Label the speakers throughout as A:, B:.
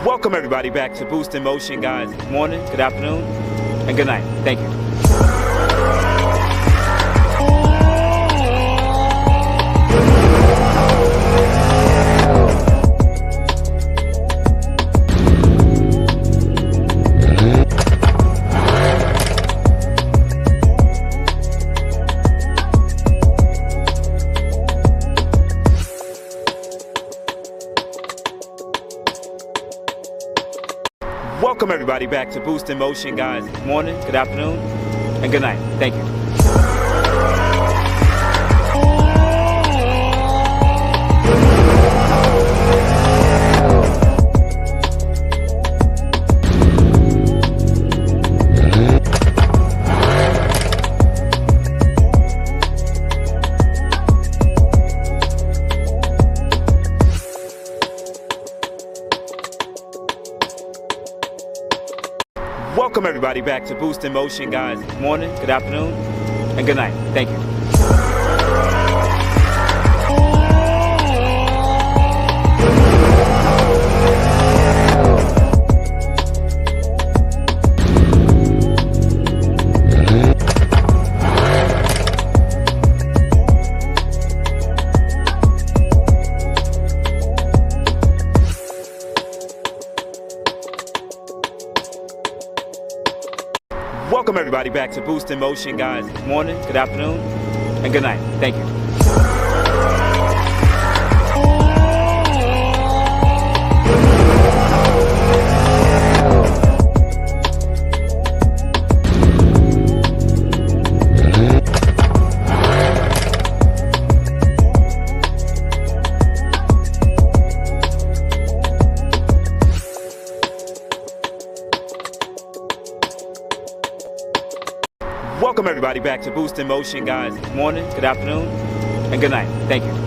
A: Welcome everybody back to Boost in Motion, guys. Good morning, good afternoon, and good night. Thank you. Welcome everybody back to Boost in Motion, guys. Good morning, good afternoon, and good night. Thank you. Welcome everybody back to Boost in Motion, guys. Good morning, good afternoon, and good night. Thank you. Welcome everybody back to Boost in Motion, guys. Good morning, good afternoon, and good night. Thank you. Welcome everybody back to Boost in Motion, guys. Good morning, good afternoon, and good night. Thank you.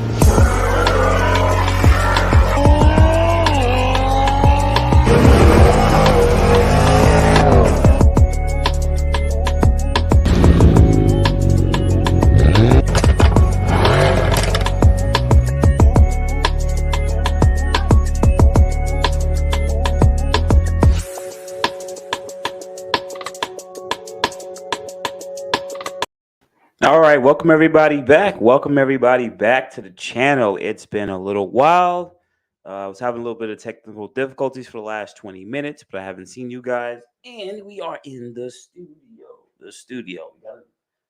A: All right, welcome everybody back. Welcome everybody back to the channel. It's been a little while. I was having a little bit of technical difficulties for the last 20 minutes, but I haven't seen you guys. And we are in the studio. We got to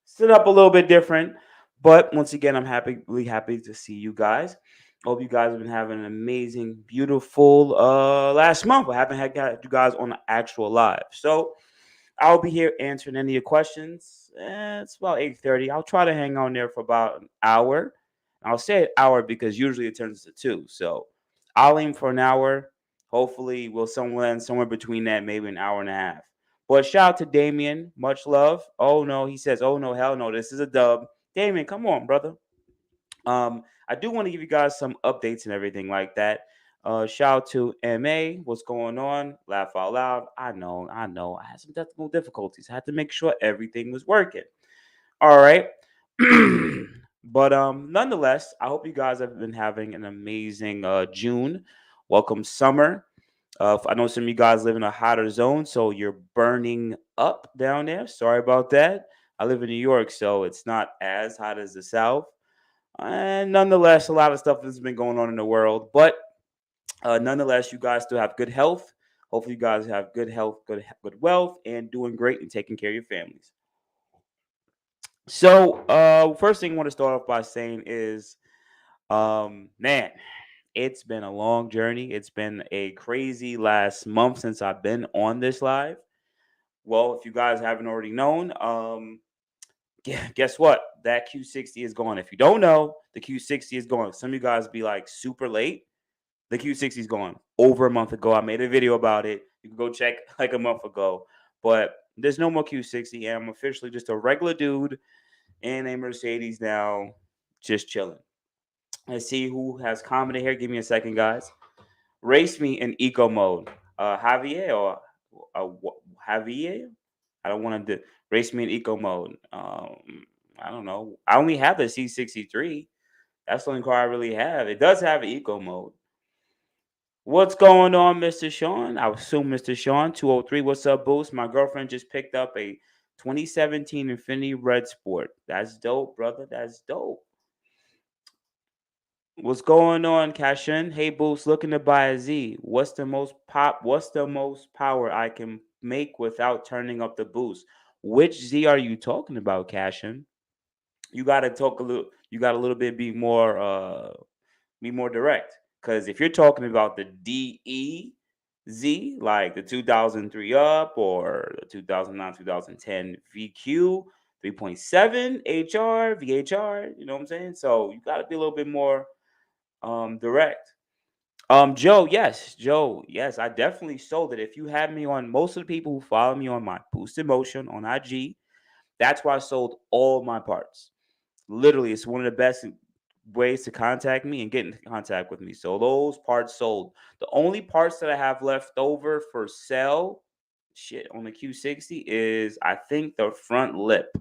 A: sit up a little bit different. But once again, I'm really happy to see you guys. Hope you guys have been having an amazing, beautiful last month. I haven't had you guys on the actual live. So I'll be here answering any of your questions. It's about 8:30. I'll try to hang on there for about an hour. I'll say an hour because usually it turns to 2. So I'll aim for an hour. Hopefully we'll somewhere between that, maybe an hour and a half. But shout out to Damien. Much love. Oh no, he says, oh no, hell no, this is a dub. Damien, come on, brother. I do want to give you guys some updates and everything like that. Shout out to MA. What's going on? Laugh out loud. I know. I had some technical difficulties. I had to make sure everything was working. All right. But nonetheless, I hope you guys have been having an amazing June. Welcome summer. I know some of you guys live in a hotter zone, so you're burning up down there. Sorry about that. I live in New York, so it's not as hot as the South. And nonetheless, a lot of stuff has been going on in the world. But nonetheless, you guys still have good health. Hopefully, you guys have good health, good wealth, and doing great and taking care of your families. So, first thing I want to start off by saying is, man, it's been a long journey. It's been a crazy last month since I've been on this live. Well, if you guys haven't already known, guess what? That Q60 is gone. If you don't know, the Q60 is gone. Some of you guys be like super late. The Q60 is gone over a month ago. I made a video about it. You can go check like a month ago. But there's no more Q60. And I'm officially just a regular dude in a Mercedes now, just chilling. Let's see who has commented here. Give me a second, guys. Race me in eco mode. Javier or Javier? I don't want to race me in eco mode. I don't know. I only have the C63. That's the only car I really have. It does have an eco mode. What's going on, Mr. Sean? I assume Mr. Sean 203. What's up, Boost? My girlfriend just picked up a 2017 Infinity Red Sport. That's dope, brother. That's dope. What's going on, Cashin? Hey, Boost, looking to buy a Z. What's the most power I can make without turning up the boost? Which Z are you talking about, Cashin? You gotta talk a little. You got a little bit be more direct. Because if you're talking about the DEZ, like the 2003 up or the 2009 2010 VQ 3.7 HR VHR, you know what I'm saying? So you got to be a little bit more direct. Joe, yes, I definitely sold it. If you had me on, most of the people who follow me on my Boosted Motion on IG, that's why I sold all my parts. Literally, it's one of the best ways to contact me and get in contact with me. So those parts sold. The only parts that I have left over for sale, shit, on the Q60 is I think the front lip.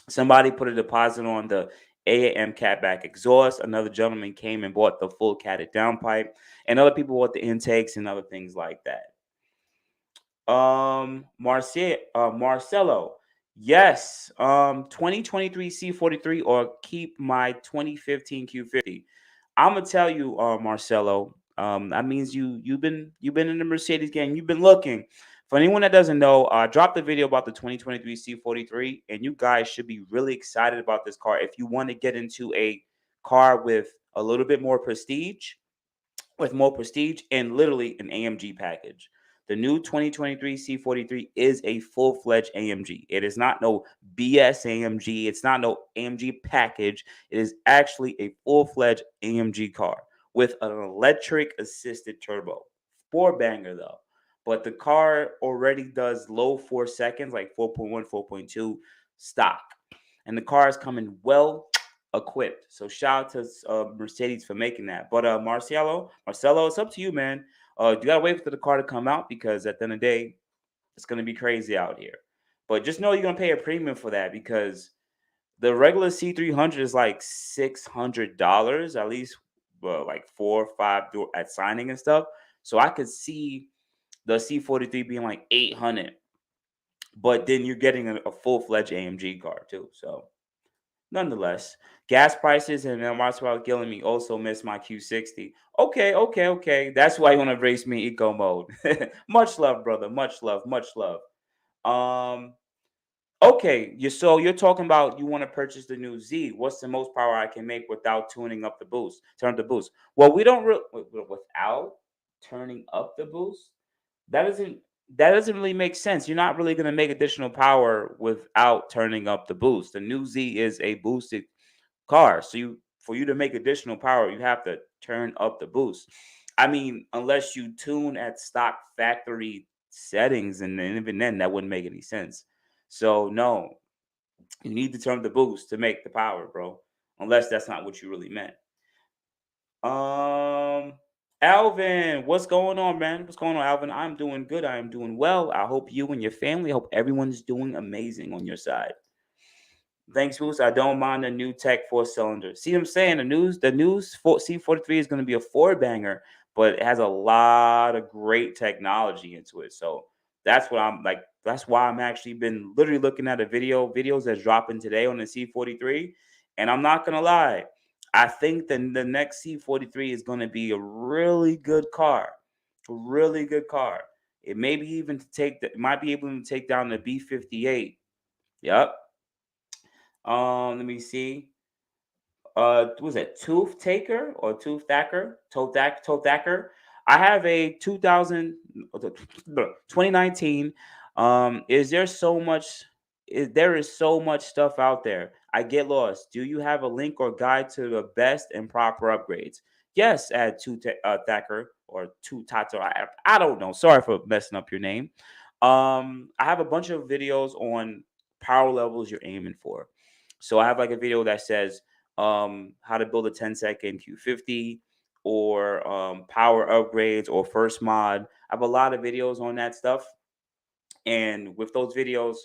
A: Somebody put a deposit on the AAM catback exhaust. Another gentleman came and bought the full catted downpipe, and other people bought the intakes and other things like that. Marcelo. Yes. 2023 C43 or keep my 2015 Q50. I'm gonna tell you, Marcelo. That means you've been in the Mercedes game. You've been looking. For anyone that doesn't know, I dropped a video about the 2023 C43, and you guys should be really excited about this car. If you want to get into a car with a little bit more prestige, and literally an AMG package. The new 2023 C43 is a full-fledged AMG. It is not no BS AMG. It's not no AMG package. It is actually a full-fledged AMG car with an electric assisted turbo. Four banger though. But the car already does low 4 seconds, like 4.1, 4.2 stock. And the car is coming well equipped. So shout out to Mercedes for making that. But Marcelo, it's up to you, man. You gotta wait for the car to come out because at the end of the day, it's gonna be crazy out here. But just know you're gonna pay a premium for that because the regular C300 is like $600 at least, well, like 4 or 5 at signing and stuff. So I could see the C43 being like 800, but then you're getting a full fledged AMG car too. So nonetheless, gas prices and Marcel killing me also miss my Q60. Okay. That's why you want to race me eco mode. Much love, brother. Much love. Much love. Um. Okay. You're talking about you want to purchase the new Z. What's the most power I can make without tuning up the boost? Turn up the boost. Well, we don't without turning up the boost. That doesn't that doesn't really make sense. You're not really going to make additional power without turning up the boost. The new Z is a boosted car. So for you to make additional power, you have to turn up the boost. I mean, unless you tune at stock factory settings, and then even then that wouldn't make any sense. So no, you need to turn up the boost to make the power, bro. Unless that's not what you really meant. Um Alvin, what's going on, man? What's going on, Alvin? I'm doing good. I am doing well. I hope you and your family, I hope everyone's doing amazing on your side. Thanks, Boost. I don't mind the new Tech 4 cylinder. See what I'm saying? The new C43 is going to be a four banger, but it has a lot of great technology into it. So that's what I'm like. That's why I'm actually been literally looking at videos that's dropping today on the C43. And I'm not gonna lie, I think the next C43 is going to be a really good car, a really good car. It may be even to take the, it might be able to take down the B58. Yep. Let me see. Was it Tooth Taker or Tooth Thacker? Toe Thacker. I have a 2019. Is there so much? There is so much stuff out there. I get lost. Do you have a link or guide to the best and proper upgrades? Yes, add Thacker or Two Tato. I don't know. Sorry for messing up your name. I have a bunch of videos on power levels you're aiming for. So I have like a video that says how to build a 10-second Q50 or power upgrades or first mod. I have a lot of videos on that stuff. And with those videos,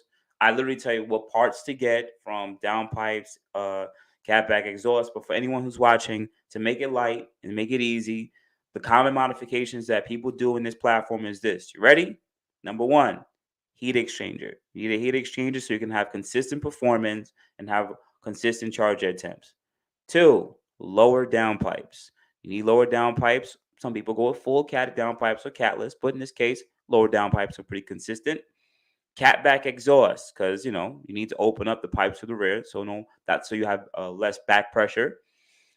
A: I literally tell you what parts to get from downpipes, catback exhaust. But for anyone who's watching, to make it light and make it easy, The common modifications that people do in this platform is this. You ready? Number one, heat exchanger. You need a heat exchanger so you can have consistent performance and have consistent charge at temps. Two, lower downpipes. You need lower downpipes. Some people go with full cat downpipes or catless, but in this case, lower downpipes are pretty consistent. Cat back exhaust, because you need to open up the pipes to the rear, so you have less back pressure.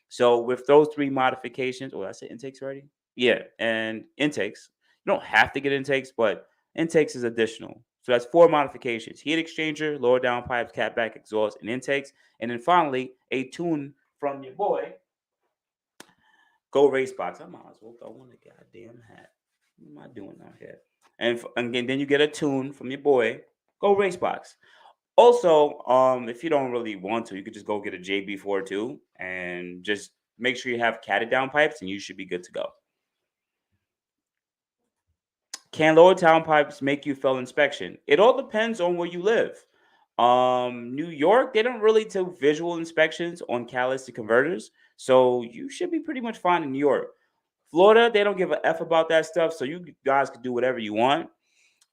A: So with those three modifications, oh, I said intakes already. Yeah, and intakes. You don't have to get intakes, but intakes is additional. So that's four modifications: heat exchanger, lower down pipes, cat back exhaust, and intakes. And then finally, a tune from your boy, Go Race Box. I might as well throw on a goddamn hat. What am I doing out here? And then you get a tune from your boy, Go Race Box. Also, if you don't really want to, you could just go get a JB42 and just make sure you have catted down pipes, and you should be good to go. Can lower down pipes make you fail inspection? It all depends on where you live. New York, they don't really do visual inspections on catalytic converters, so you should be pretty much fine in New York. Florida, they don't give a F about that stuff, so you guys can do whatever you want.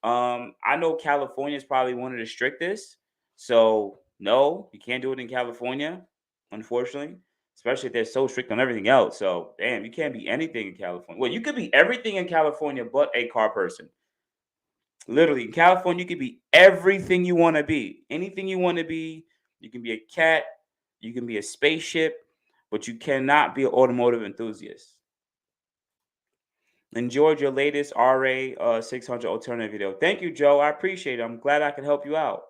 A: I know California is probably one of the strictest. So no, you can't do it in California, unfortunately. Especially if they're so strict on everything else. So damn, you can't be anything in California. Well, you could be everything in California but a car person. Literally, in California, you could be everything you want to be. Anything you want to be. You can be a cat, you can be a spaceship, but you cannot be an automotive enthusiast. Enjoyed your latest RA 600 alternative video. Thank you, Joe. I appreciate it. I'm glad I could help you out.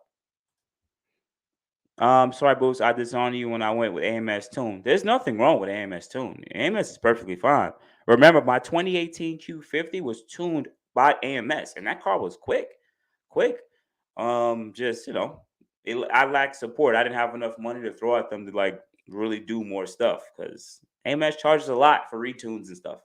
A: Sorry, Boost. I disowned you when I went with AMS Tune. There's nothing wrong with AMS Tune. AMS is perfectly fine. Remember, my 2018 Q50 was tuned by AMS, and that car was quick. Just I lacked support. I didn't have enough money to throw at them to like really do more stuff because AMS charges a lot for retunes and stuff.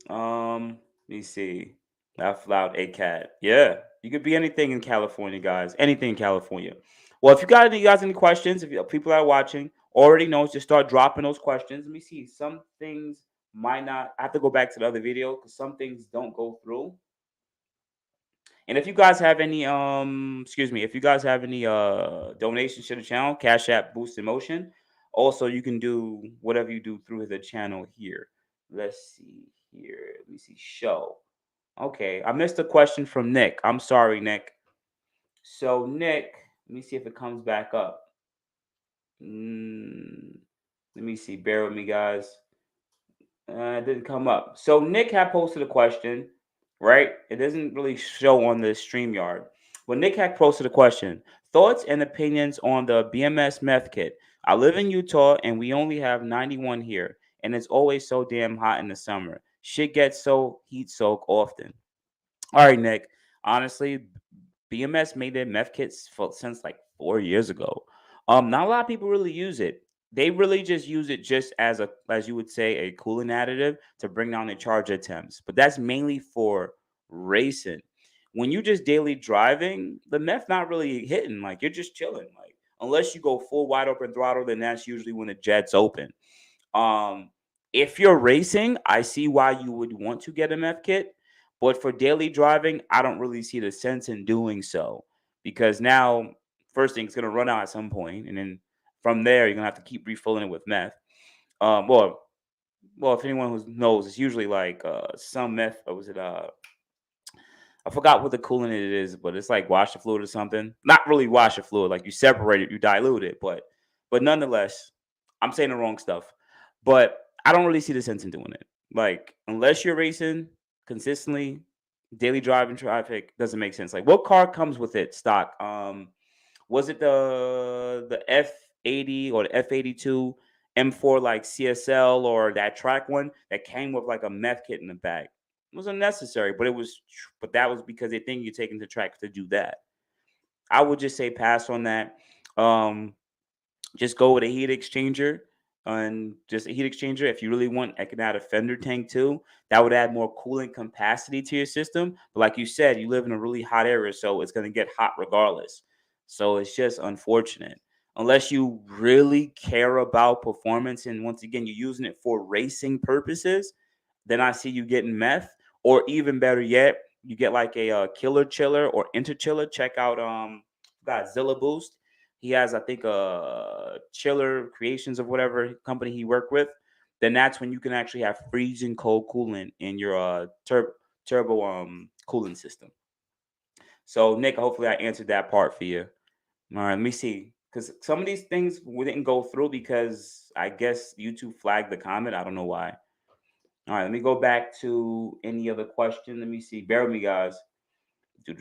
A: Let me see. Laugh loud, a cat. Yeah, you could be anything in California, guys. Anything in California. Well, if you guys any questions, if people are watching already know, just start dropping those questions. Let me see. Some things might not. I have to go back to the other video because some things don't go through. And if you guys have any, if you guys have any donations to the channel, Cash App boostinmotion. Also, you can do whatever you do through the channel here. Let's see here. Let me see. Show. Okay, I missed a question from Nick. I'm sorry, Nick. So, Nick, let me see if it comes back up. Let me see. Bear with me, guys. It didn't come up. So, Nick had posted a question, right? It doesn't really show on the StreamYard. But Nick had posted a question. Thoughts and opinions on the BMS Meth kit. I live in Utah, and we only have 91 here. And it's always so damn hot in the summer. Shit gets so heat soaked often. All right, Nick. Honestly, BMS made their meth kits since like 4 years ago. Not a lot of people really use it. They really just use it just as you would say, a cooling additive to bring down the charge attempts. But that's mainly for racing. When you just daily driving, the meth not really hitting. Like you're just chilling. Like unless you go full wide open throttle, then that's usually when the jet's open. Um, if you're racing, I see why you would want to get a meth kit, but for daily driving, I don't really see the sense in doing so because now, first thing, it's gonna run out at some point, and then from there, you're gonna have to keep refilling it with meth. Um, well, well, if anyone who knows, it's usually like some meth. Or was it I forgot what the coolant it is, but it's like washer fluid or something. Not really washer fluid, like you separate it, you dilute it, but nonetheless, I'm saying the wrong stuff. But I don't really see the sense in doing it. Like unless you're racing consistently, daily driving traffic doesn't make sense. Like what car comes with it stock? Was it the F80 or the F82 M4 like CSL or that track one that came with like a meth kit in the back? It was unnecessary, but that was because they think you're taking the track to do that. I would just say pass on that. Um, just go with a heat exchanger and just a heat exchanger. If you really want, I can add a fender tank too. That would add more cooling capacity to your system. But like you said, you live in a really hot area, so it's going to get hot regardless. So it's just unfortunate. unless you really care about performance and once again you're using it for racing purposes, then I see you getting Meth, or even better yet, you get like a killer chiller or interchiller. Check out got Zilla Boost. He has I think chiller creations of whatever company he worked with. Then that's when you can actually have freezing cold coolant in your turbo cooling system. So Nick, hopefully I answered that part for you. All right, let me see. Because some of these things we didn't go through because I guess YouTube flagged the comment. I don't know why. All right, let me go back to any other question. Let me see. Bear with me, guys. Let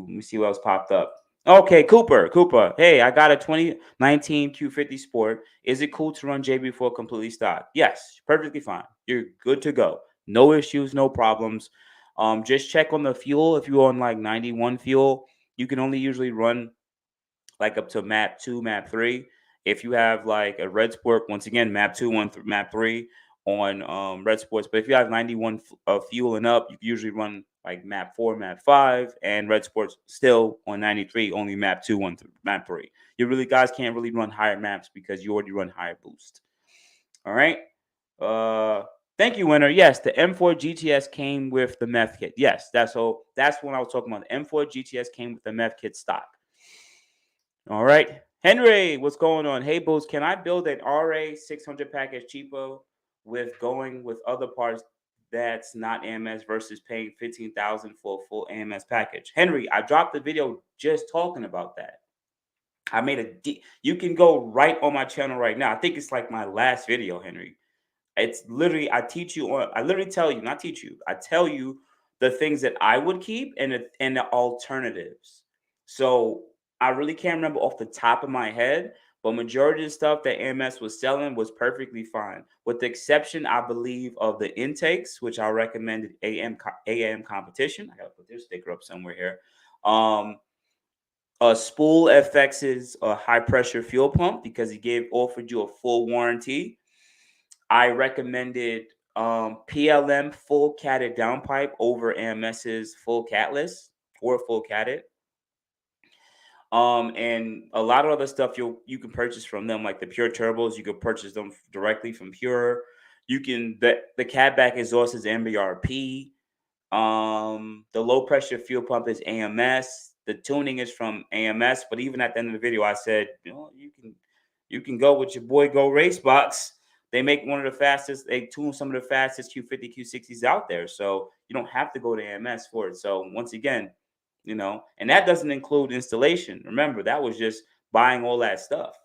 A: me see what else popped up. Okay, Cooper. Hey, I got a 2019 Q50 Sport. Is it cool to run JB4 completely stock? Yes, perfectly fine. You're good to go. No issues, no problems. Just check on the fuel. If you're on like 91 fuel, you can only usually run like up to map 2, map 3. If you have like a red sport, once again, map 2, map 3 on red sports. But if you have 91 fuel and up, you can usually run like map 4, map 5, and red sports still on 93, only map 2, map 3. You really guys can't really run higher maps because you already run higher boost. All right. Uh, Thank you, winner. Yes, the M4 GTS came with the Meth kit. Yes, that's when I was talking about. The M4 GTS came with the Meth kit stock. All right. Henry, what's going on? Hey, Bulls, can I build an RA 600 package cheapo with going with other parts that's not AMS versus paying 15,000 for a full AMS package? Henry, I dropped the video just talking about that. I made you can go right on my channel right now. I think it's like my last video, Henry. It's literally I literally tell you, not teach you. I tell you the things that I would keep and the alternatives. So I really can't remember off the top of my head, but majority of the stuff that AMS was selling was perfectly fine, with the exception, I believe, of the intakes, which I recommended AM competition. I gotta put this sticker up somewhere here. Um, Spool FX's high pressure fuel pump because he offered you a full warranty. I recommended PLM full catted downpipe over AMS's full catless or full catted. And a lot of other stuff you can purchase from them, like the Pure turbos. You can purchase them directly from Pure. You can the catback exhaust is MBRP. The low pressure fuel pump is AMS. The tuning is from AMS. But even at the end of the video, I said, you can go with your boy Go Race Box. They make one of the fastest. They tune some of the fastest Q50 Q60s out there, so you don't have to go to AMS for it. So once again, and that doesn't include installation. Remember, that was just buying all that stuff.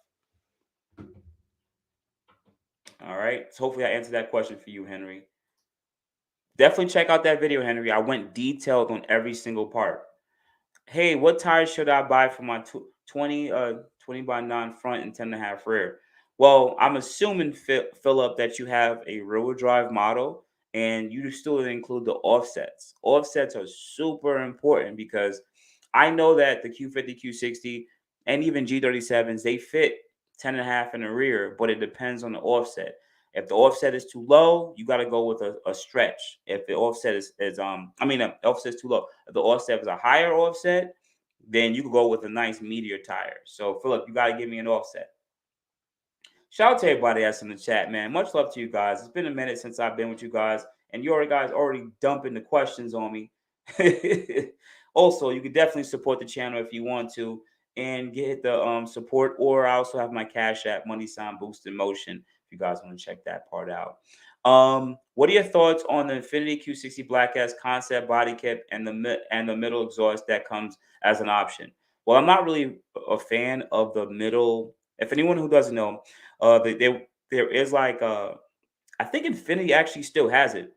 A: All right. So hopefully I answered that question for you, Henry. Definitely check out that video, Henry. I went detailed on every single part. Hey, what tires should I buy for my 20 by 9 front and 10.5 rear? Well, I'm assuming, Philip, that you have a rear-wheel drive model and you still include the offsets. Offsets are super important because I know that the Q50, Q60, and even G37s, they fit 10.5 in the rear, but it depends on the offset. If the offset is too low, you got to go with a stretch. If the offset the offset is too low. If the offset is a higher offset, then you could go with a nice meteor tire. So Philip, you got to give me an offset. Shout out to everybody that's in the chat, man. Much love to you guys. It's been a minute since I've been with you guys, and you guys already dumping the questions on me. Also, you can definitely support the channel if you want to and get the support, or I also have my Cash App, money sign boostinmotion, if you guys want to check that part out. What are your thoughts on the Infiniti Q60 Black S concept body kit and the middle exhaust that comes as an option? Well, I'm not really a fan of the middle. If anyone who doesn't know, there is like I think Infiniti actually still has it.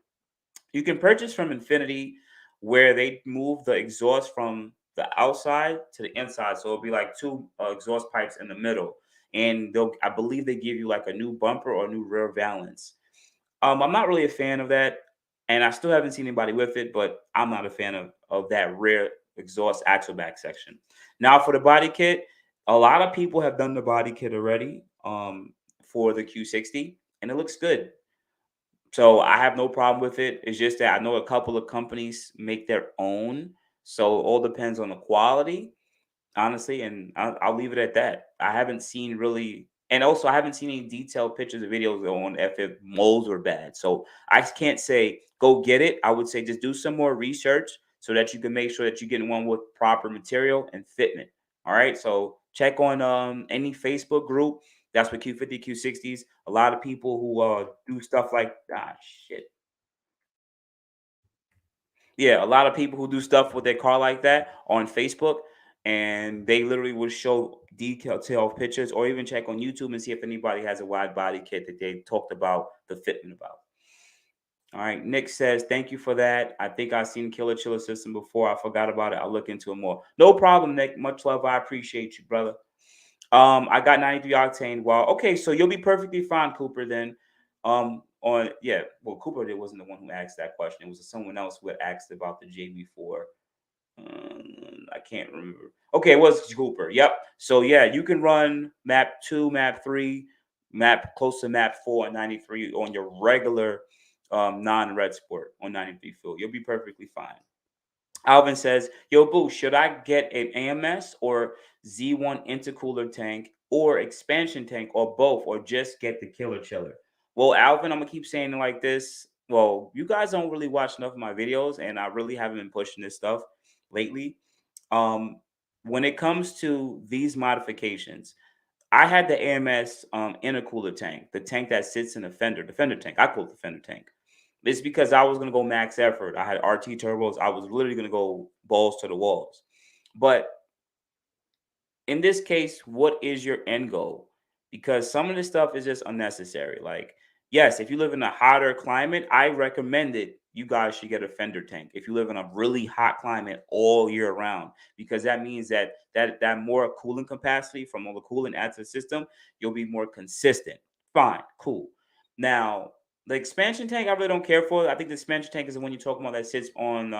A: You can purchase from Infiniti where they move the exhaust from the outside to the inside, so it'll be like two exhaust pipes in the middle, and I believe they give you like a new bumper or a new rear valance. I'm not really a fan of that, and I still haven't seen anybody with it, but I'm not a fan of that rear exhaust axle back section. Now for the body kit, a lot of people have done the body kit already for the Q60, and it looks good. So I have no problem with it. It's just that I know a couple of companies make their own, so it all depends on the quality. honestly, and I'll leave it at that. I haven't seen really, and also I haven't seen any detailed pictures or videos on if it molds or bad. So I can't say go get it. I would say just do some more research so that you can make sure that you're getting one with proper material and fitment. All right. So check on any Facebook group. That's what Q50 Q60s. A lot of people who do stuff like shit. Yeah, a lot of people who do stuff with their car like that on Facebook, and they literally will show detailed pictures, or even check on YouTube and see if anybody has a wide body kit that they talked about the fitment about. All right, Nick says, thank you for that. I think I've seen Killer Chiller System before. I forgot about it. I'll look into it more. No problem, Nick. Much love. I appreciate you, brother. I got 93 octane. Well, okay, so you'll be perfectly fine, Cooper. Then, on yeah, well, Cooper wasn't the one who asked that question. It was someone else who had asked about the JB4. I can't remember. Okay, it was Cooper. Yep. So yeah, you can run map 2, map 3, map close to map 4 and 93 on your regular non-red sport on 93 fuel. You'll be perfectly fine. Alvin says, "Yo, Boo, should I get an AMS or Z1 intercooler tank or expansion tank or both, or just get the killer chiller?" Well, Alvin, I'm gonna keep saying it like this. Well, you guys don't really watch enough of my videos, and I really haven't been pushing this stuff lately. Um, when it comes to these modifications, I had the AMS intercooler tank, the tank that sits in the fender tank. I call it the fender tank. It's because I was gonna go max effort. I had RT turbos. I was literally gonna go balls to the walls. But in this case, what is your end goal? Because some of this stuff is just unnecessary. Like, yes, if you live in a hotter climate, I recommend it. You guys should get a fender tank. If you live in a really hot climate all year round, because that means that more cooling capacity from all the cooling adds to the system, you'll be more consistent. Fine, cool. Now, the expansion tank, I really don't care for. I think the expansion tank is the one you're talking about that sits on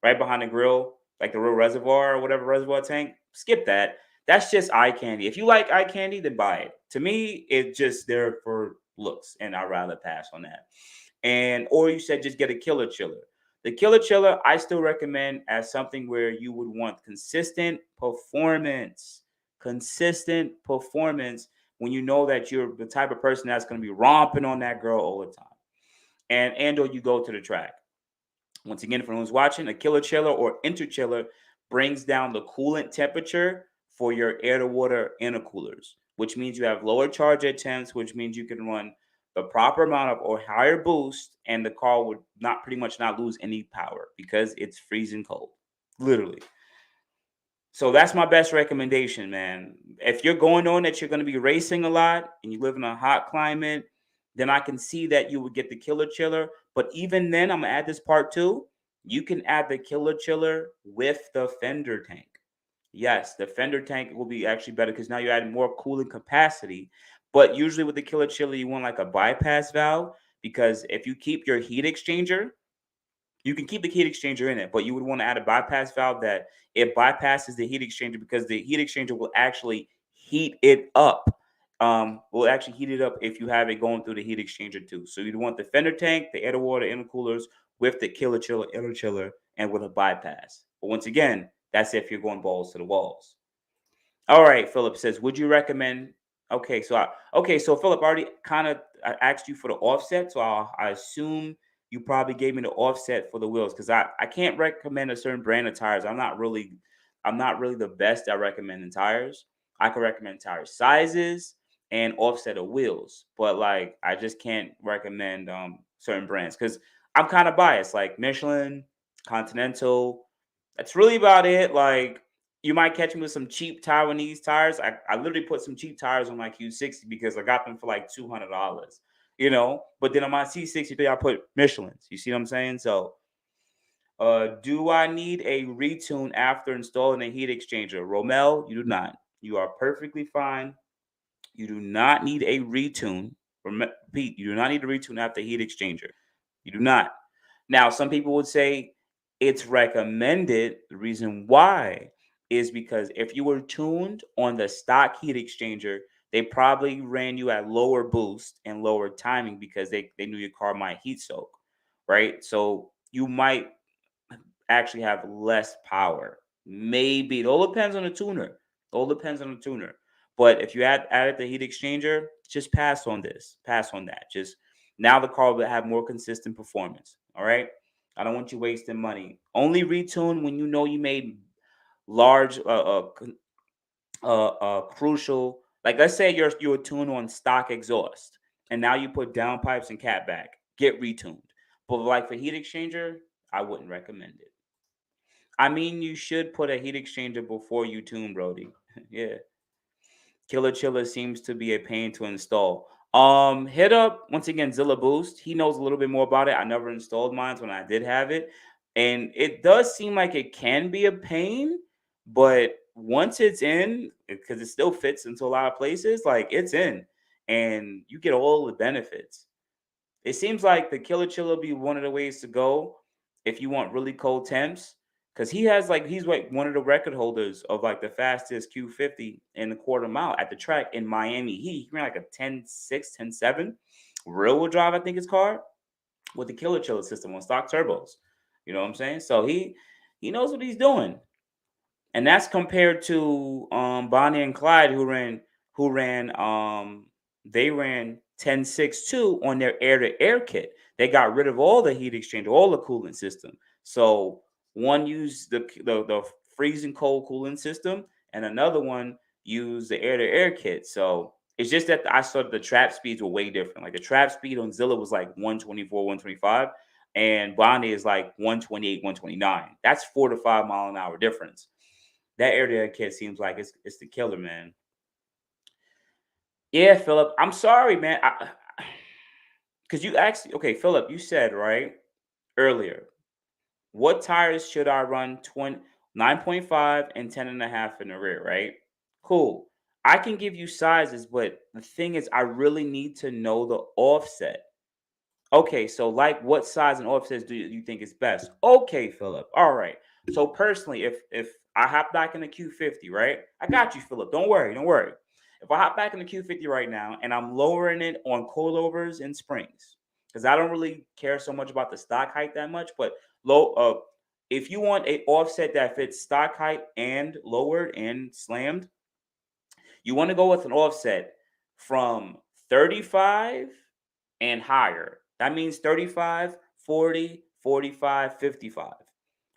A: right behind the grill, like the real reservoir or whatever reservoir tank. Skip that. That's just eye candy. If you like eye candy, then buy it. To me, it's just there for looks, and I'd rather pass on that. And or you said just get a killer chiller. The killer chiller, I still recommend as something where you would want consistent performance. Consistent performance when you know that you're the type of person that's going to be romping on that girl all the time. And or you go to the track. Once again, for who's watching, a killer chiller or interchiller brings down the coolant temperature for your air to water intercoolers, which means you have lower charge attempts, which means you can run the proper amount of or higher boost, and the car would not pretty much not lose any power because it's freezing cold, literally. So that's my best recommendation, man. If you're going on that you're going to be racing a lot and you live in a hot climate, then I can see that you would get the killer chiller. But even then, I'm gonna add this part too. You can add the killer chiller with the fender tank. Yes, the fender tank will be actually better because now you're adding more cooling capacity. But usually with the killer chiller, you want like a bypass valve because if you keep your heat exchanger, you can keep the heat exchanger in it, but you would want to add a bypass valve that it bypasses the heat exchanger because the heat exchanger will actually heat it up. Will actually heat it up if you have it going through the heat exchanger too. So you'd want the fender tank, the air to water intercoolers with the killer chiller, inner chiller, and with a bypass. But once again, that's if you're going balls to the walls. All right, Philip says, would you recommend? So Philip already kind of asked you for the offset, so I assume you probably gave me the offset for the wheels because I can't recommend a certain brand of tires. I'm not really the best at recommending tires. I can recommend tire sizes and offset of wheels, but like I just can't recommend certain brands because I'm kind of biased, like Michelin, Continental. That's really about it. Like you might catch me with some cheap Taiwanese tires. I literally put some cheap tires on my Q60 because I got them for like $200, But then on my C63, I put Michelin's. You see what I'm saying? So, do I need a retune after installing a heat exchanger? Romel, you do not. You are perfectly fine. You do not need a retune. Repeat, you do not need a retune after heat exchanger. You do not. Now, some people would say it's recommended. The reason why is because if you were tuned on the stock heat exchanger, they probably ran you at lower boost and lower timing because they knew your car might heat soak, right? So you might actually have less power. Maybe. It all depends on the tuner. All depends on the tuner. But if you added the heat exchanger, just pass on this. Pass on that. Just now the car will have more consistent performance. All right. I don't want you wasting money. Only retune when you know you made large, crucial. Like let's say you're tuned on stock exhaust, and now you put downpipes and catback. Get retuned. But like for heat exchanger, I wouldn't recommend it. I mean, you should put a heat exchanger before you tune, Brody. Yeah. Killer Chiller seems to be a pain to install. Hit up once again Zilla Boost. He knows a little bit more about it. I never installed mine when I did have it, and it does seem like it can be a pain, but once it's in, because it still fits into a lot of places, like it's in, and you get all the benefits. It seems like the Killer Chill will be one of the ways to go if you want really cold temps. Cause he's like one of the record holders of like the fastest Q50 in the quarter mile at the track in Miami Heat. He ran like a 10.6, 10.7 rear wheel drive, I think it's called, with the Killer Chiller system on stock turbos. You know what I'm saying? So he knows what he's doing. And that's compared to Bonnie and Clyde who ran they ran 10.6.2 on their air to air kit. They got rid of all the heat exchanger, all the coolant system. So one used the freezing cold coolant system, and another one used the air to air kit. So it's just that I saw the trap speeds were way different. Like the trap speed on Zilla was like 124, 125, and Bonnie is like 128, 129. That's 4 to 5 mile an hour difference. That air to air kit seems like it's the killer, man. Yeah, Philip. I'm sorry, man. Because you asked, okay, Philip, you said right earlier, what tires should I run 9.5 and 10 and a half in the rear, right? Cool. I can give you sizes, but the thing is, I really need to know the offset. Okay, so like what size and offsets do you think is best? Okay, Philip. All right. So personally, if I hop back in the Q50, right? I got you, Philip. Don't worry, don't worry. If I hop back in the Q50 right now and I'm lowering it on coilovers and springs, because I don't really care so much about the stock height that much, but if you want a offset that fits stock height and lowered and slammed, you want to go with an offset from 35 and higher. That means 35, 40, 45, 55,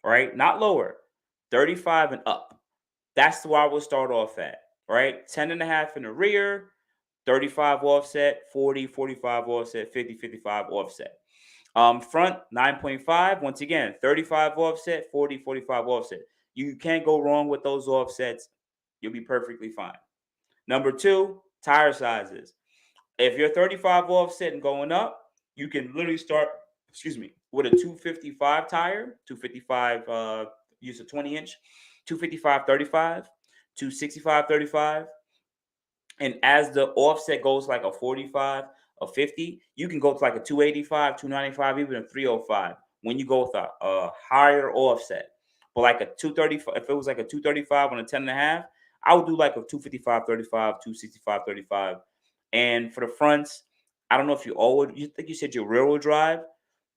A: right? Not lower, 35 and up. That's where I will start off at, right? 10 and a half in the rear, 35 offset, 40, 45 offset, 50, 55 offset. Front 9.5, once again, 35 offset, 40, 45 offset. You can't go wrong with those offsets. You'll be perfectly fine. Number two, tire sizes. If you're 35 offset and going up, you can literally start, with a 255 tire, 255, use a 20-inch, 255 35, 265 35. And as the offset goes like a 45, a 50, you can go to like a 285, 295, even a 305 when you go with a higher offset. But like a 235, if it was like a 235 on a 10 and a half, I would do like a 255 35, 265 35. And for the fronts, I don't know if you think you said your rear wheel drive.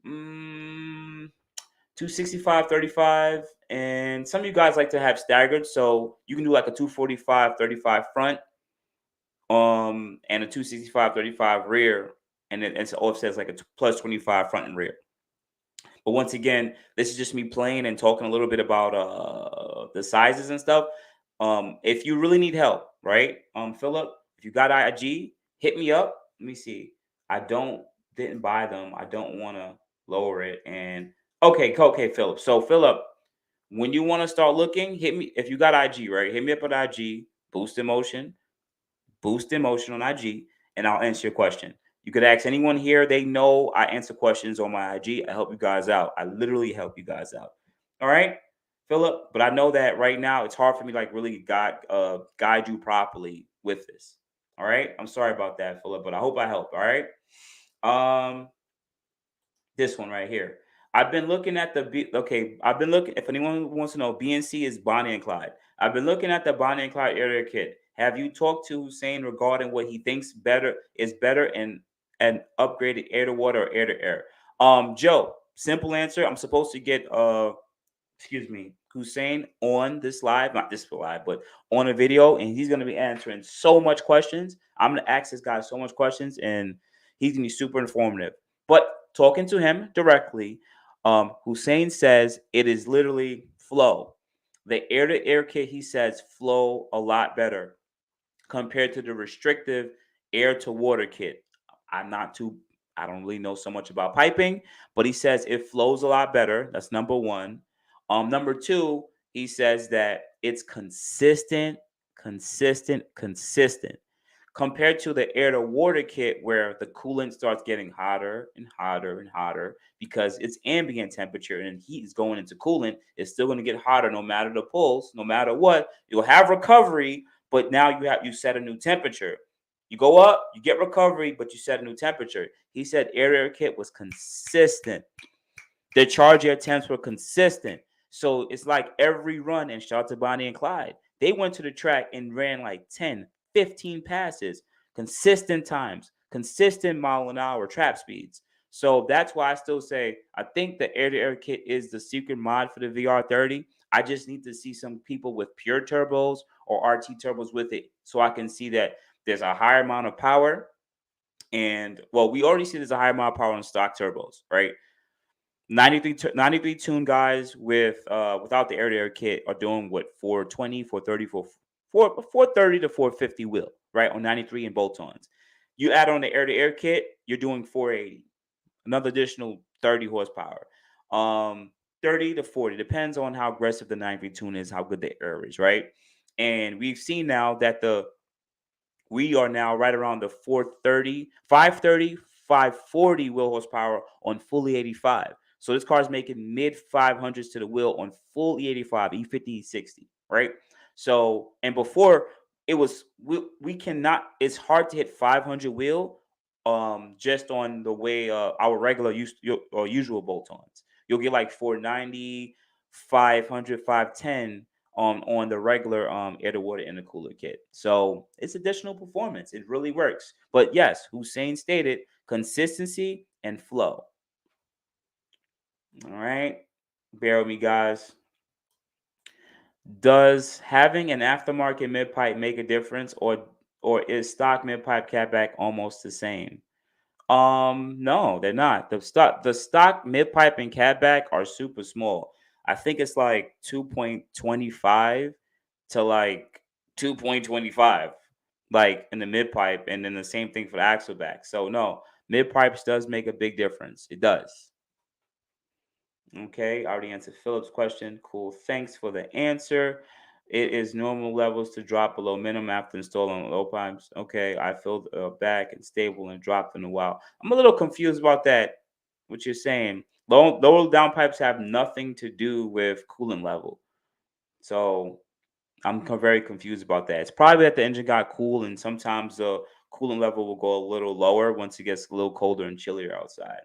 A: 265 35. And some of you guys like to have staggered. So you can do like a 245 35 front, and a 265 35 rear, and it's offsets like a plus 25 front and rear. But once again, this is just me playing and talking a little bit about the sizes and stuff. If you really need help, right? Philip, if you got IG, hit me up. Let me see. I didn't buy them. I don't want to lower it. And okay, Philip. So Philip, when you want to start looking, hit me. If you got IG, right? Hit me up at IG, Boost in Motion on IG, and I'll answer your question. You could ask anyone here. They know I answer questions on my IG. I help you guys out. I literally help you guys out. All right, Philip. But I know that right now it's hard for me to like really guide you properly with this. All right. I'm sorry about that, Philip, but I hope I helped. All right. Um, this one right here. I've been looking at I've been looking. If anyone wants to know, BNC is Bonnie and Clyde. I've been looking at the Bonnie and Clyde area kit. Have you talked to Hussein regarding what he thinks is better in an upgraded air to water or air to air? Joe, simple answer. I'm supposed to get Hussein on this live, not this live, but on a video, and he's going to be answering so much questions. I'm going to ask this guy so much questions, and he's going to be super informative. But talking to him directly, Hussein says it is literally flow. The air-to-air kit, he says, flow a lot better compared to the restrictive air to water kit. I'm not too, I don't really know so much about piping, but he says it flows a lot better. That's number one. Number two, he says that it's consistent compared to the air to water kit where the coolant starts getting hotter and hotter and hotter because it's ambient temperature and heat is going into coolant. It's still going to get hotter no matter the pulse, no matter what. You'll have recovery, but now you set a new temperature. You go up, you get recovery, but you set a new temperature. He said air kit was consistent. The charge air temps were consistent. So it's like every run, and shout out to Bonnie and Clyde. They went to the track and ran like 10, 15 passes, consistent times, consistent mile an hour trap speeds. So that's why I still say I think the air-to-air kit is the secret mod for the VR30. I just need to see some people with pure turbos or RT turbos with it so I can see that there's a higher amount of power. And well, we already see there's a higher amount of power on stock turbos, right? 93 tune guys without the air-to-air kit are doing what 420, 430, 430 to 450 wheel, right? On 93 and bolt-ons. You add on the air-to-air kit, you're doing 480. Another additional 30 horsepower. 30 to 40. Depends on how aggressive the 93 tune is, how good the air is, right? And we've seen now that we are now right around the 430, 530, 540 wheel horsepower on fully 85. So this car is making mid 500s to the wheel on full E85, E50, E60, right? So, and before it was, we cannot, it's hard to hit 500 wheel just on the way our regular usual bolt-ons. You'll get like 490, 500, 510 on the regular air to water intercooler kit. So it's additional performance. It really works. But yes, Hussein stated consistency and flow. All right. Bear with me, guys. Does having an aftermarket mid pipe make a difference, or is stock mid pipe catback almost the same? No, they're not. The stock mid pipe and catback are super small. I think it's like 2.25 to like 2.25, like in the mid pipe, and then the same thing for the axle back. So no, mid pipes does make a big difference. It does. Okay, I already answered Philip's question. Cool. Thanks for the answer. It is normal levels to drop below minimum after installing low pipes. Okay, I filled back and stable and dropped in a while. I'm a little confused about that. What you're saying? Lower down pipes have nothing to do with coolant level. So very confused about that. It's probably that the engine got cool, and sometimes the coolant level will go a little lower once it gets a little colder and chillier outside.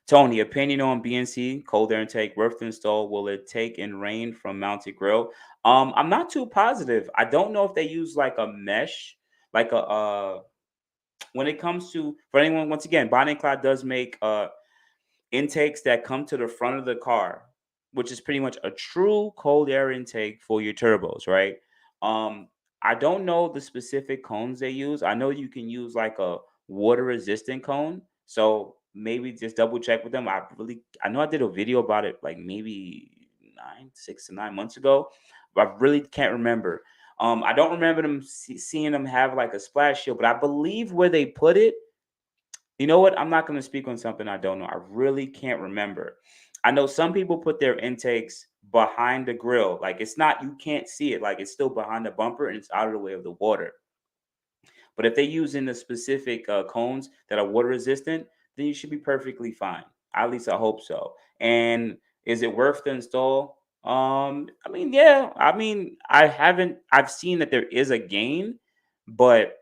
A: Tony, opinion on BNC cold air intake worth to install? Will it take in rain from mounted grill? I'm not too positive. I don't know if they use like a mesh, like a when it comes to for anyone. Once again, Bonnie and Clyde does make intakes that come to the front of the car, which is pretty much a true cold air intake for your turbos, right? Um, I don't know the specific cones they use. I know you can use like a water resistant cone. So maybe just double check with them. I know I did a video about it like maybe 6 to 9 months ago, but I really can't remember. I don't remember seeing them have like a splash shield, but I believe where they put it, you know what? I'm not going to speak on something I don't know. I really can't remember. I know some people put their intakes behind the grill. Like it's not, you can't see it. Like it's still behind the bumper and it's out of the way of the water. But if they use in the specific cones that are water resistant, then you should be perfectly fine. At least I hope so. And is it worth to install? I mean, yeah. I mean, I've seen that there is a gain, but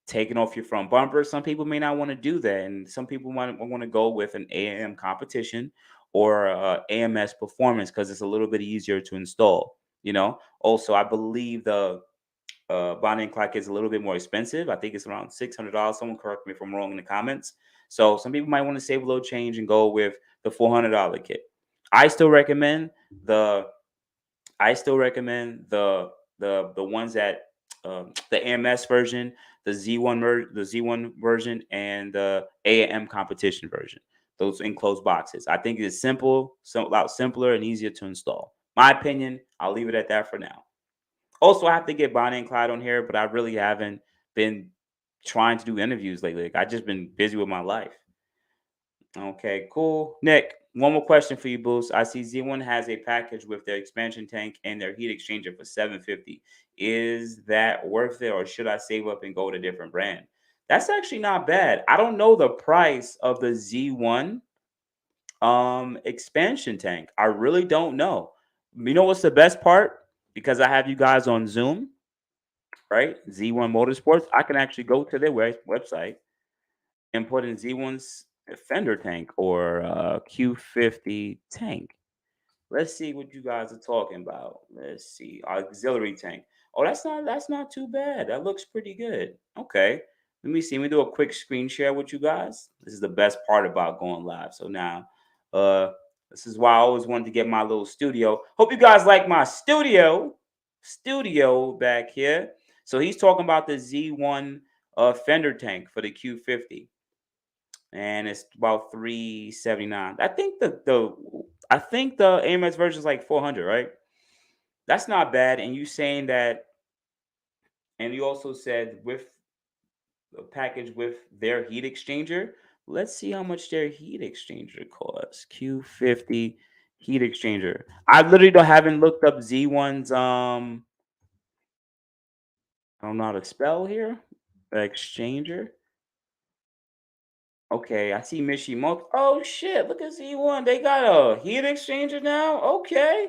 A: taking off your front bumper, some people may not want to do that, and some people want to go with an AM competition or AMS performance because it's a little bit easier to install. Also, I believe the Bonnie and Clyde is a little bit more expensive. I think it's around $600. Someone correct me if I'm wrong in the comments. So some people might want to save a little change and go with the $400 kit. I still recommend the I still recommend the ones that the AMS version, the Z1 version, and the AAM competition version. Those enclosed boxes. I think it's simple, so a lot simpler and easier to install. My opinion. I'll leave it at that for now. Also, I have to get Bonnie and Clyde on here, but I really haven't been trying to do interviews lately. Like, I just been busy with my life. Okay, cool. Nick, one more question for you, Boost. I see Z1 has a package with their expansion tank and their heat exchanger for 750. Is that worth it, or should I save up and go with a different brand? That's actually not bad. I don't know the price of the Z1 expansion tank. I really don't know. You know what's the best part? Because I have you guys on Zoom, right? Z1 Motorsports. I can actually go to their website and put in Z1's fender tank or Q50 tank. Let's see what you guys are talking about. Let's see. Auxiliary tank. Oh, that's not too bad. That looks pretty good. Okay. Let me see. Let me do a quick screen share with you guys. This is the best part about going live. So now, uh, this is why I always wanted to get my little studio. Hope you guys like my studio back here. So he's talking about the Z1 fender tank for the Q50, and it's about 379. I think the AMS version is like 400, right? That's not bad. And you saying that, and you also said with a package with their heat exchanger. Let's see how much their heat exchanger costs. Q50 heat exchanger. I literally don't haven't looked up Z1's I don't know how to spell here. Exchanger. Okay, I see Mishimoto. Oh shit, look at Z1. They got a heat exchanger now. Okay.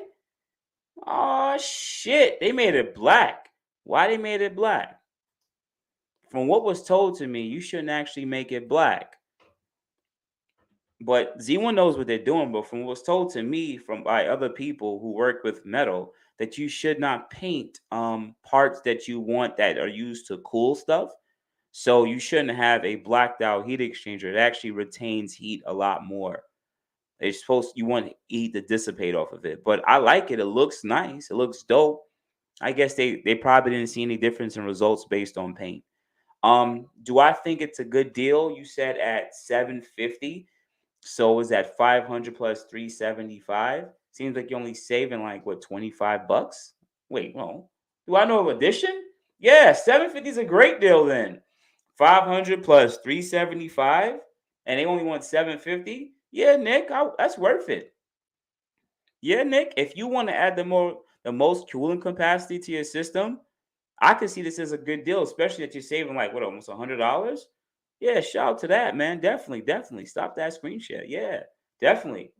A: Oh shit, they made it black. Why they made it black? From what was told to me, you shouldn't actually make it black. But Z1 knows what they're doing. But from what was told to me from by other people who work with metal, that you should not paint parts that you want that are used to cool stuff. So you shouldn't have a blacked out heat exchanger. It actually retains heat a lot more. It's supposed you want heat to dissipate off of it. But I like it. It looks nice. It looks dope. I guess they probably didn't see any difference in results based on paint. Do I think it's a good deal? You said at 750. So is that 500 plus 375? Seems like you're only saving like what, 25 bucks? Wait, well, do I know of addition? Yeah, 750 is a great deal then. 500 plus 375 and they only want 750? Yeah, Nick, that's worth it. Yeah, Nick, if you want to add the most cooling capacity to your system, I can see this as a good deal, especially that you're saving like what, almost $100. Yeah, shout out to that, man. Definitely, definitely. Stop that screen share. Yeah, definitely.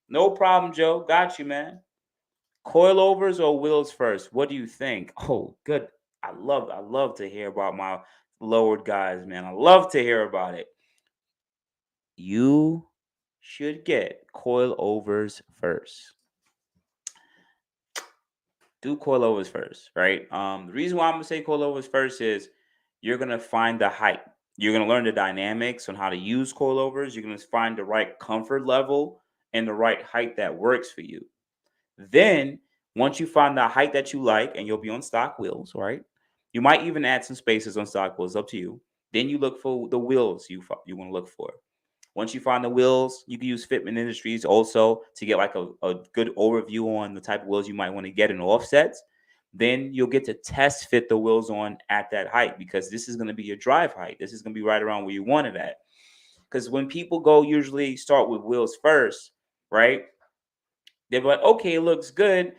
A: No problem, Joe. Got you, man. Coilovers or wheels first? What do you think? Oh, good. I love to hear about my lowered guys, man. I love to hear about it. You should get coilovers first. Do coilovers first, right? The reason why I'm gonna say coilovers first is you're gonna find the height. You're gonna learn the dynamics on how to use coilovers. You're gonna find the right comfort level and the right height that works for you. Then, once you find the height that you like, and you'll be on stock wheels, right? You might even add some spaces on stock wheels, up to you. Then you look for the wheels you want to look for. Once you find the wheels, you can use Fitment Industries also to get like a good overview on the type of wheels you might want to get in offsets. Then you'll get to test fit the wheels on at that height, because this is going to be your drive height. This is going to be right around where you want it at. Because when people go usually start with wheels first, right? They're like, okay, it looks good.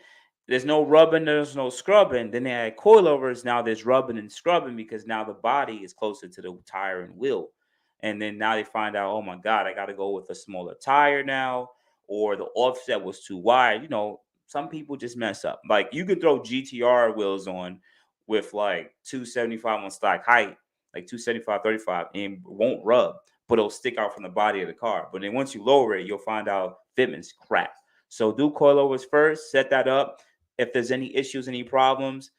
A: There's no rubbing, there's no scrubbing. Then they add coilovers. Now there's rubbing and scrubbing because now the body is closer to the tire and wheel. And then now they find out, oh my God, I got to go with a smaller tire now, or the offset was too wide. Some people just mess up. Like you could throw GTR wheels on with like 275 on stock height, like 275, 35, and it won't rub, but it'll stick out from the body of the car. But then once you lower it, you'll find out fitment's crap. So do coilovers first, set that up. If there's any issues, any problems,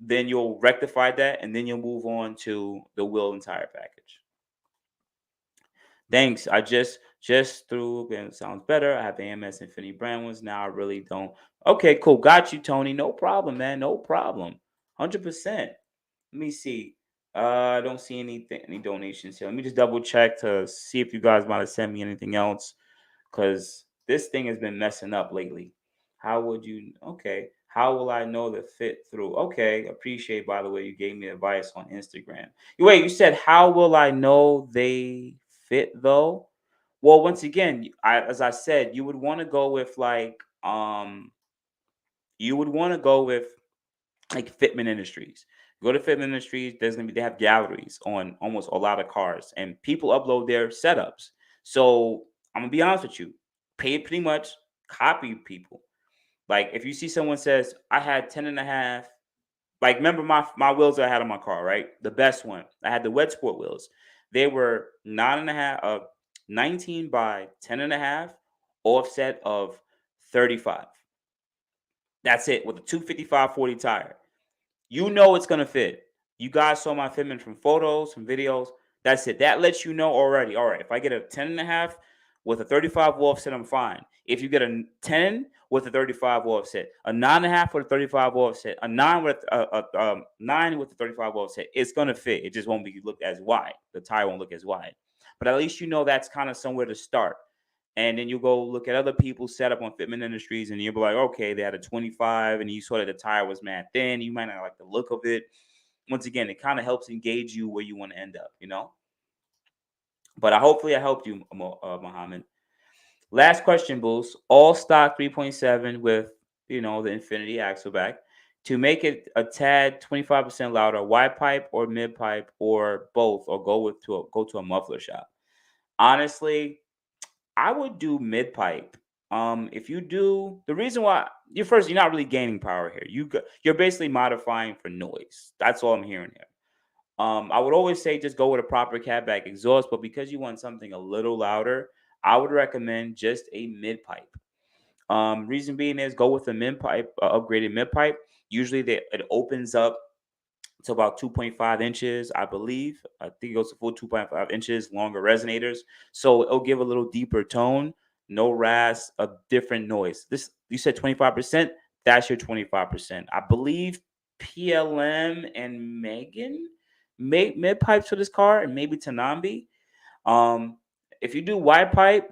A: then you'll rectify that, and then you'll move on to the wheel and tire package. Thanks. I just Just through, and it sounds better. I have the AMS Infinity brand ones now. I really don't. Okay, cool. Got you, Tony. No problem, man. No problem. 100%. Let me see. I don't see any donations here. Let me just double check to see if you guys might have sent me anything else, because this thing has been messing up lately. How would you? Okay. How will I know the fit through? Okay. Appreciate, by the way, you gave me advice on Instagram. Wait, you said how will I know they fit though? Well, once again, as I said, you would want to go with you would want to go with like Fitment Industries. Go to Fitment Industries. They have galleries on almost a lot of cars, and people upload their setups. So I'm gonna be honest with you, pay pretty much copy people. Like if you see someone says I had 10 and a half, like remember my wheels that I had on my car, right? The best one. I had the wet sport wheels. They were 19 by 10 and a half, offset of 35. That's it with a 255/40 tire. You know it's gonna fit. You guys saw my fitment from photos, from videos. That's it. That lets you know already. All right, if I get a 10 and a half with a 35 offset, I'm fine. If you get a 10 with a 35 offset, a 9.5 with a 35 offset, a 9 with a 9 with a 35 offset, it's gonna fit. It just won't be looked as wide. The tire won't look as wide. But at least you know that's kind of somewhere to start. And then you go look at other people's setup on Fitment Industries, and you'll be like, okay, they had a 25, and you saw that the tire was mad thin. You might not like the look of it. Once again, it kind of helps engage you where you want to end up, you know. But hopefully I helped you, Mohammed. Last question, Bulls. All stock 3.7 with the Infinity axle back. To make it a tad 25% louder, wide pipe or mid pipe or both, or go to a muffler shop. Honestly, I would do mid pipe. If you do, the reason why you're not really gaining power here. You're basically modifying for noise. That's all I'm hearing here. I would always say just go with a proper catback exhaust, but because you want something a little louder, I would recommend just a mid pipe. Reason being is go with a mid pipe, upgraded mid pipe. Usually it opens up to about 2.5 inches, I believe. I think it goes to full 2.5 inches, longer resonators. So it'll give a little deeper tone, no ras, a different noise. This, you said 25%, that's your 25%. I believe PLM and Megan made mid pipes for this car, and maybe Tanambi. Um, if you do white pipe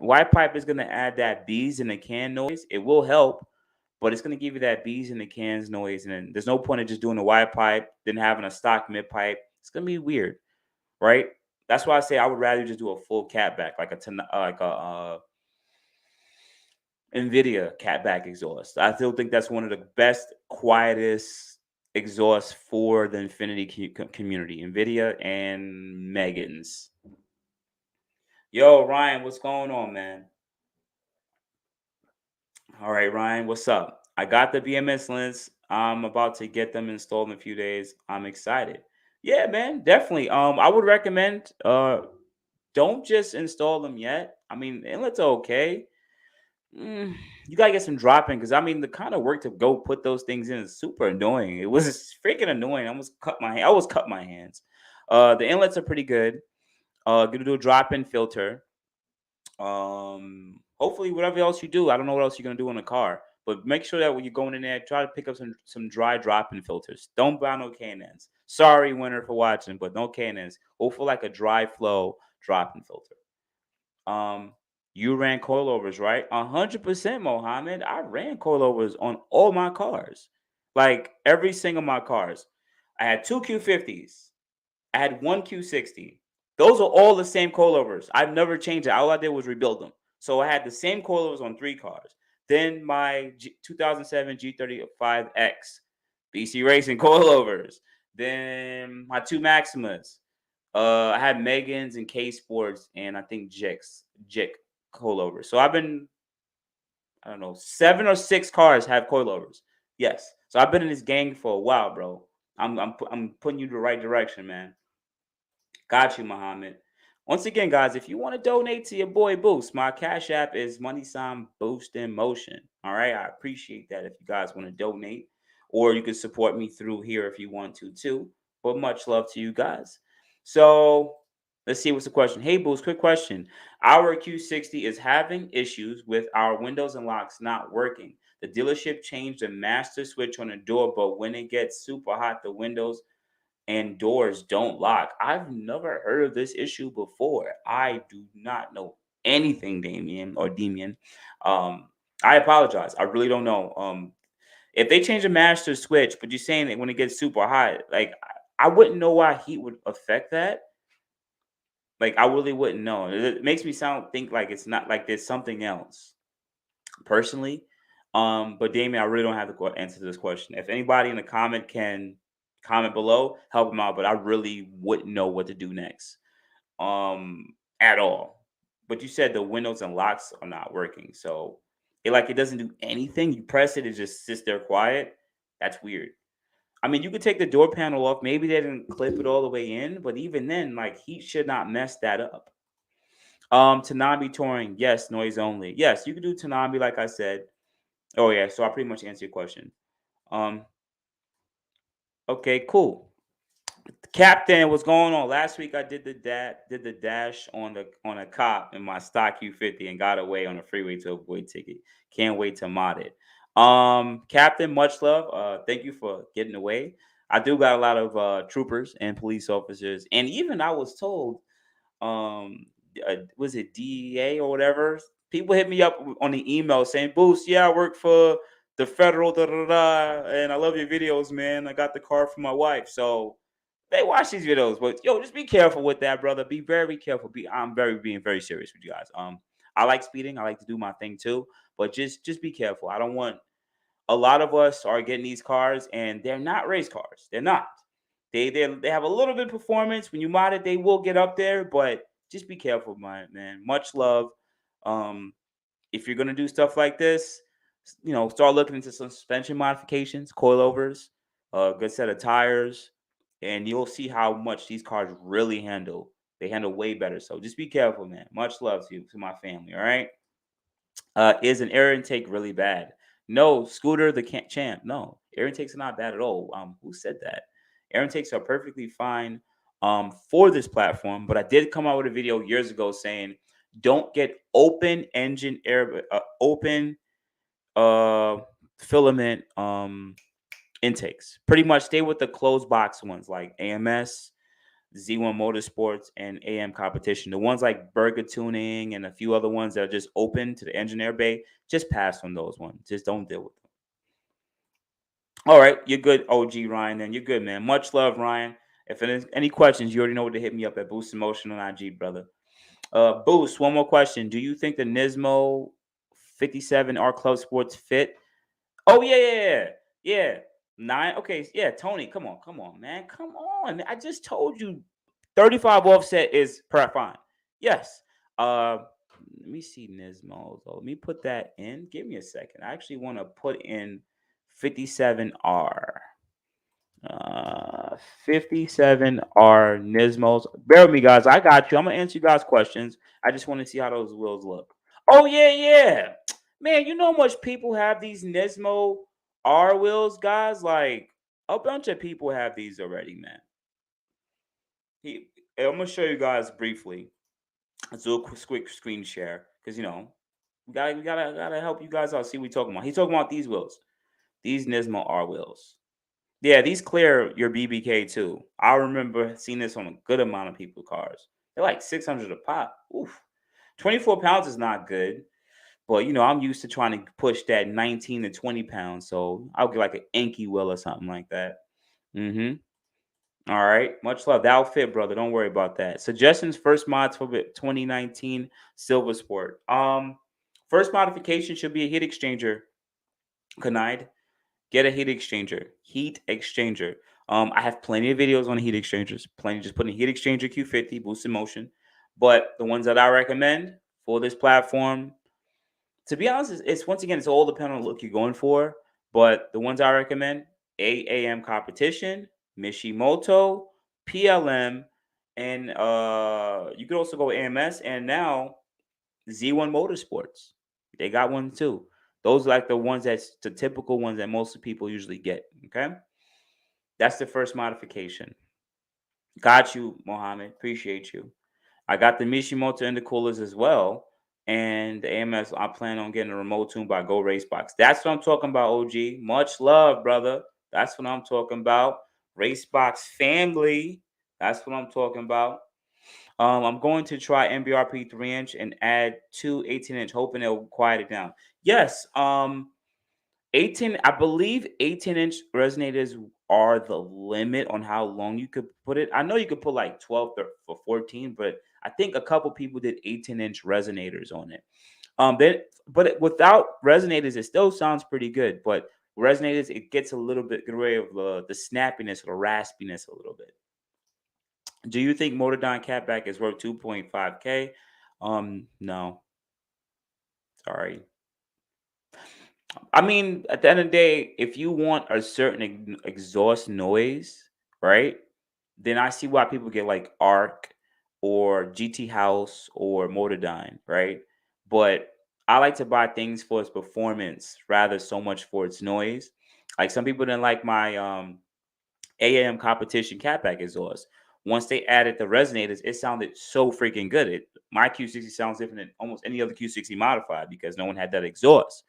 A: is gonna add that bees in the can noise. It will help, but it's gonna give you that bees in the cans noise. And then there's no point in just doing a wide pipe, then having a stock mid pipe. It's gonna be weird, right? That's why I say I would rather just do a full catback, like a Nvidia catback exhaust. I still think that's one of the best, quietest exhausts for the Infinity community. Nvidia and Megan's. Yo, Ryan, what's going on, man? All right, Ryan, what's up? I got the BMS lens. I'm about to get them installed in a few days. I'm excited. Yeah, man, definitely. I would recommend don't just install them yet. I mean, inlets are okay. You gotta get some dropping, because I mean the kind of work to go put those things in is super annoying. It was freaking annoying. I almost cut my hand. I almost cut my hands. The inlets are pretty good. Gonna do a drop-in filter. Hopefully, whatever else you do, I don't know what else you're gonna do in the car, but make sure that when you're going in there, try to pick up some dry drop-in filters. Don't buy no K&Ns. Sorry, winner, for watching, but no K&Ns. Go for like a dry flow drop-in filter. Um, you ran coilovers, right? 100%, Mohammed. I ran coilovers on all my cars, like every single my cars. I had two Q50s. I had one Q60. Those are all the same coilovers. I've never changed it. All I did was rebuild them. So I had the same coilovers on three cars. Then my 2007 G35X, BC Racing coilovers. Then my two Maximas. I had Megan's and K Sports, and I think Jik coilovers. So I don't know, 7 or 6 cars have coilovers. Yes. So I've been in this gang for a while, bro. I'm putting you the right direction, man. Got you, Muhammad. Once again, guys, if you want to donate to your boy Boost, my cash app is money sign Boost in Motion. All right, I appreciate that if you guys want to donate, or you can support me through here if you want to too. But much love to you guys. So Let's see what's the question. Hey, Boost, quick question. Our Q60 is having issues with our windows and locks not working. The dealership changed the master switch on the door, but when it gets super hot, the windows and doors don't lock. I've never heard of this issue before. I do not know anything, Damien or Demian. Um, I apologize. I really don't know. If they change the master switch, but you're saying that when it gets super hot, like I wouldn't know why heat would affect that. Like I really wouldn't know. It makes me think like it's not like there's something else personally. But Damien, I really don't have the answer to this question. If anybody in the comment can comment below, help them out. But I really wouldn't know what to do next, at all. But you said the windows and locks are not working, so it doesn't do anything. You press it, it just sits there quiet. That's weird. I mean, you could take the door panel off. Maybe they didn't clip it all the way in, but even then, like heat should not mess that up. Tanabe touring, yes, noise only. Yes, you could do Tanabe, like I said. Oh yeah, so I pretty much answered your question. Um, okay, cool. Captain, what's going on? Last week I did the dash on a cop in my stock Q50 and got away on a freeway to avoid ticket. Can't wait to mod it. Captain, much love. Thank you for getting away. I do got a lot of troopers and police officers, and even I was told was it DEA or whatever? People hit me up on the email saying, "Boost, yeah, I work for the federal, da da da, and I love your videos, man. I got the car for my wife." So they watch these videos, but yo, just be careful with that, brother. Be very careful. I'm being very serious with you guys. I like speeding. I like to do my thing too, but just be careful. I don't want a lot of us are getting these cars and they're not race cars. They're not. They have a little bit of performance. When you mod it, they will get up there, but just be careful, my man. Much love. Um, if you're gonna do stuff like this, start looking into some suspension modifications, coilovers, a good set of tires, and you'll see how much these cars really handle. They handle way better. So just be careful, man. Much love to my family. All right. Is an air intake really bad? No, Scooter the champ. No, air intakes are not bad at all. Who said that? Air intakes are perfectly fine for this platform. But I did come out with a video years ago saying don't get open engine air, open uh filament intakes. Pretty much stay with the closed box ones like AMS, Z1 Motorsports, and AM Competition. The ones like Burger Tuning and a few other ones that are just open to the engineer bay, just pass on those ones. Just don't deal with them. All right, you're good, OG Ryan. Then you're good, man. Much love, Ryan. If there's any questions, you already know where to hit me up at Boost Emotion on IG, brother. Boost, one more question. Do you think the Nismo 57 R Club Sports fit? Oh yeah. 9. Okay, yeah. Tony, come on, man, come on. I just told you 35 offset is fine. Yes. Let me see Nismo. Let me put that in. Give me a second. I actually want to put in 57R. 57R Nismos. Bear with me, guys. I got you. I'm gonna answer you guys' questions. I just want to see how those wheels look. Oh yeah. Man, you know how much people have these Nismo R wheels, guys? Like a bunch of people have these already, man. I'm gonna show you guys briefly. Let's do a quick screen share because we gotta help you guys out. See what we talking about. He's talking about these wheels, these Nismo R wheels. Yeah, these clear your BBK too. I remember seeing this on a good amount of people's cars. They're like 600 a pop. Oof. 24 pounds is not good, but I'm used to trying to push that 19 to 20 pounds. So I'll get like an Enki wheel or something like that. Mm-hmm. All right. Much love. That'll fit, brother. Don't worry about that. Suggestions, first mods for 2019 Silver Sport. First modification should be a heat exchanger. Kanide. Get a heat exchanger. Heat exchanger. I have plenty of videos on heat exchangers. Plenty. Just put in heat exchanger Q50, boosted motion. But the ones that I recommend for this platform, to be honest, it's once again, it's all depending on the look you're going for. But the ones I recommend: AAM Competition, Mishimoto, PLM, and you could also go AMS and now Z1 Motorsports. They got one too. Those are like the ones that's the typical ones that most people usually get. Okay. That's the first modification. Got you, Mohammed. Appreciate you. I got the Mishimoto intercoolers as well. And the AMS, I plan on getting a remote tune by Go Racebox. That's what I'm talking about, OG. Much love, brother. That's what I'm talking about. Racebox family. That's what I'm talking about. I'm going to try MBRP 3-inch and add two 18-inch, hoping it'll quiet it down. Yes, 18, I believe 18-inch resonators are the limit on how long you could put it. I know you could put like 12 for 14, but I think a couple people did 18-inch resonators on it. Without resonators, it still sounds pretty good. But resonators, it gets a little bit get rid of the snappiness or the raspiness a little bit. Do you think Motordyne Catback is worth 2.5K? No. Sorry. I mean, at the end of the day, if you want a certain exhaust noise, right? Then I see why people get like Arc or GT House or Motordyne, right? But I like to buy things for its performance rather so much for its noise. Like some people didn't like my AAM competition catback exhaust. Once they added the resonators, it sounded so freaking good. My Q60 sounds different than almost any other Q60 modified because no one had that exhaust.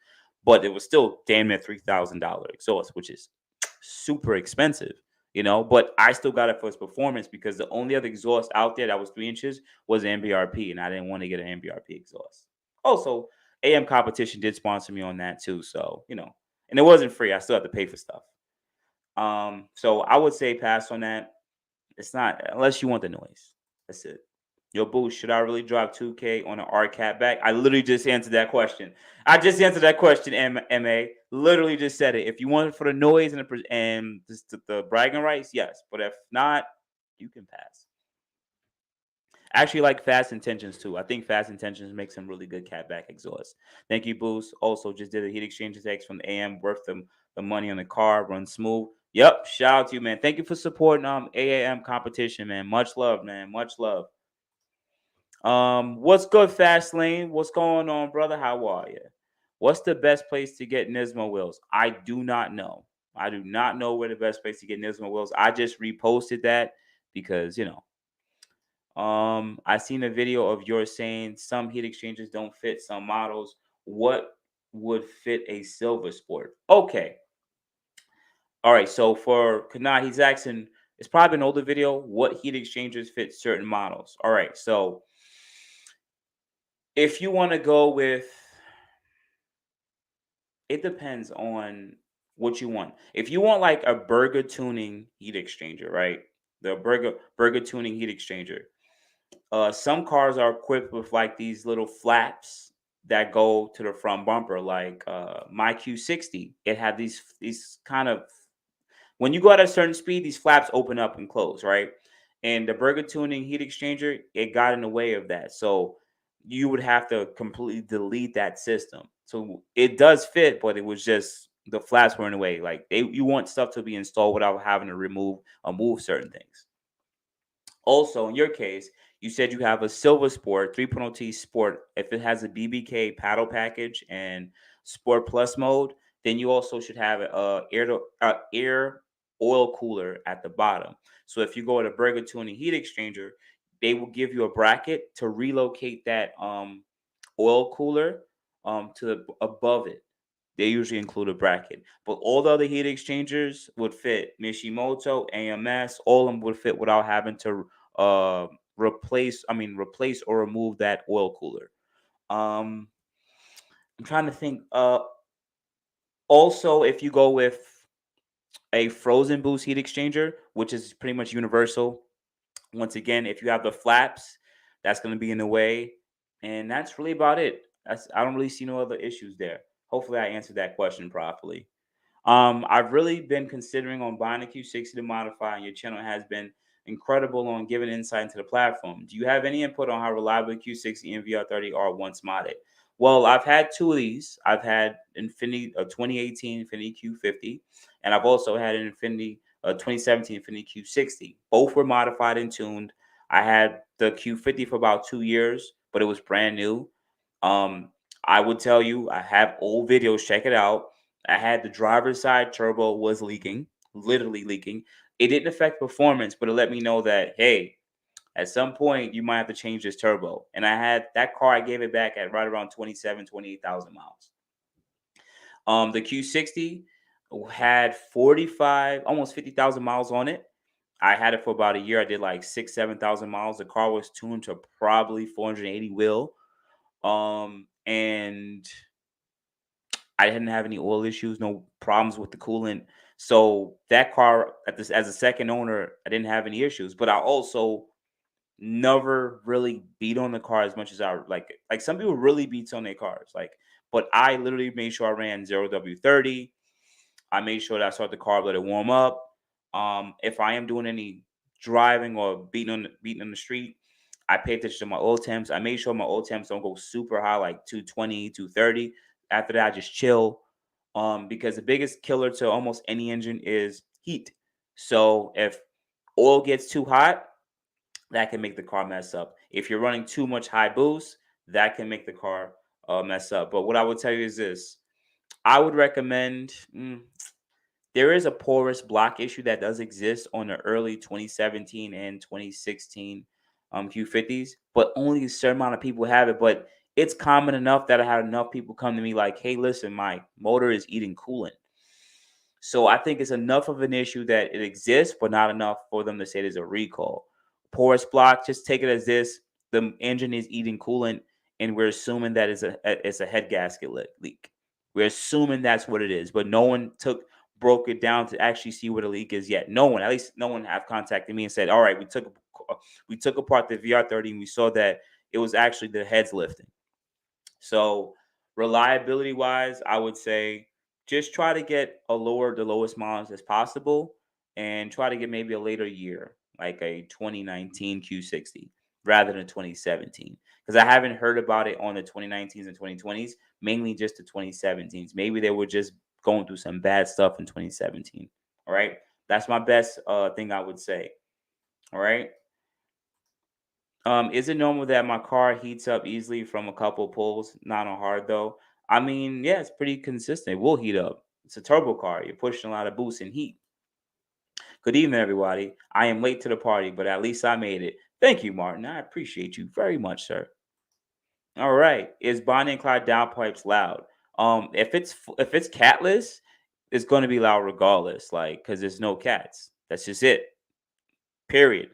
A: But it was still damn near $3,000 exhaust, which is super expensive, you know. But I still got it for its performance because the only other exhaust out there that was 3 inches was an MBRP, and I didn't want to get an MBRP exhaust. Also, AM competition did sponsor me on that too, so you know, and it wasn't free. I still have to pay for stuff. So I would say pass on that. It's not unless you want the noise. That's it. Yo, boost, should I really drop 2K on an RCAT back? I literally just answered that question. I just answered that question, MA. Literally just said it. If you want it for the noise and the bragging rights, yes. But if not, you can pass. Actually, like Fast Intentions too. I think Fast Intentions makes some really good catback exhaust. Thank you, Boost. Also, just did a heat exchange text from the AM, worth the money on the car, run smooth. Yep, shout out to you, man. Thank you for supporting AAM competition, man. Much love, man. Much love. What's good, Fast Lane? What's going on, brother? How are you? What's the best place to get Nismo wheels? I do not know. I do not know where the best place to get Nismo wheels. I just reposted that because you know I seen a video of yours saying some heat exchangers don't fit some models. What would fit a silver sport? Okay. All right. So for Kanai, he's asking, it's probably an older video. What heat exchangers fit certain models? All right. So if you want to go with, it depends on what you want. If you want like a burger tuning heat exchanger, right? The burger tuning heat exchanger. Some cars are equipped with like these little flaps that go to the front bumper, like my Q60. It had these kind of when you go at a certain speed, these flaps open up and close, right? And the burger tuning heat exchanger, it got in the way of that. So you would have to completely delete that system. So it does fit, but it was just the flaps were in the way. Like you want stuff to be installed without having to remove or move certain things. Also, in your case, you said you have a Silver Sport 3.0 T Sport. If it has a BBK paddle package and Sport Plus mode, then you also should have a air oil cooler at the bottom. So if you go to Burger Tuning Heat Exchanger, they will give you a bracket to relocate that oil cooler to above it. They usually include a bracket, but all the other heat exchangers would fit. Mishimoto, AMS, all of them would fit without having to replace or remove that oil cooler. Um, I'm trying to think. Also, if you go with a frozen boost heat exchanger, which is pretty much universal, once again, if you have the flaps, that's going to be in the way, and that's really about it. I don't really see no other issues there. Hopefully, I answered that question properly. I've really been considering on buying a Q60 to modify, and your channel has been incredible on giving insight into the platform. Do you have any input on how reliable Q60 and VR30 are once modded? Well, I've had two of these. I've had Infinity 2018 Infinity Q50, and I've also had an Infinity 2017 Infinity Q60. Both were modified and tuned. I had the Q50 for about 2 years, but it was brand new. Um, I would tell you, I have old videos. Check it out. I had the driver's side turbo was leaking, literally leaking. It didn't affect performance, but it let me know that, hey, At some point, you might have to change this turbo. And I had that car, I gave it back at right around 28,000 miles. The Q60 had 45, almost 50,000 miles on it. I had it for about a year. I did like 7,000 miles. The car was tuned to probably 480 wheel. And I didn't have any oil issues, no problems with the coolant. So that car at this as a second owner, I didn't have any issues. But I also never really beat on the car as much as I like. Like some people really beats on their cars. But I literally made sure I ran 0W30. I made sure that I start the car, let it warm up. If I am doing any driving or beating on the street, I pay attention to my oil temps. I made sure my oil temps don't go super high, like 220, 230. After that, I just chill. Because the biggest killer to almost any engine is heat. So if oil gets too hot, that can make the car mess up. If you're running too much high boost, that can make the car mess up. But what I would tell you is this: I would recommend. There is a porous block issue that does exist on the early 2017 and 2016 Q50s, but only a certain amount of people have it. But it's common enough that I had enough people come to me like, "Hey, listen, my motor is eating coolant." So I think it's enough of an issue that it exists, but not enough for them to say there's a recall. Porous block, just take it as this: the engine is eating coolant, and we're assuming that it's a head gasket leak. We're assuming that's what it is, but no one broke it down to actually see what a leak is yet. No one, at least no one, have contacted me and said, "All right, we took apart the VR30 and we saw that it was actually the heads lifting." So reliability wise, I would say just try to get the lowest mileage as possible, and try to get maybe a later year, like a 2019 Q60 rather than 2017. Because I haven't heard about it on the 2019s and 2020s, mainly just the 2017s. Maybe they were just going through some bad stuff in 2017. All right. That's my best thing I would say. All right. Is it normal that my car heats up easily from a couple pulls? Not on hard though. I mean, yeah, it's pretty consistent. It will heat up. It's a turbo car. You're pushing a lot of boost and heat. Good evening, everybody. I am late to the party, but at least I made it. Thank you, Martin. I appreciate you very much, sir. All right. Is Bonnie and Clyde downpipes loud? If it's catless, it's going to be loud regardless. Like, because there's no cats. That's just it. Period.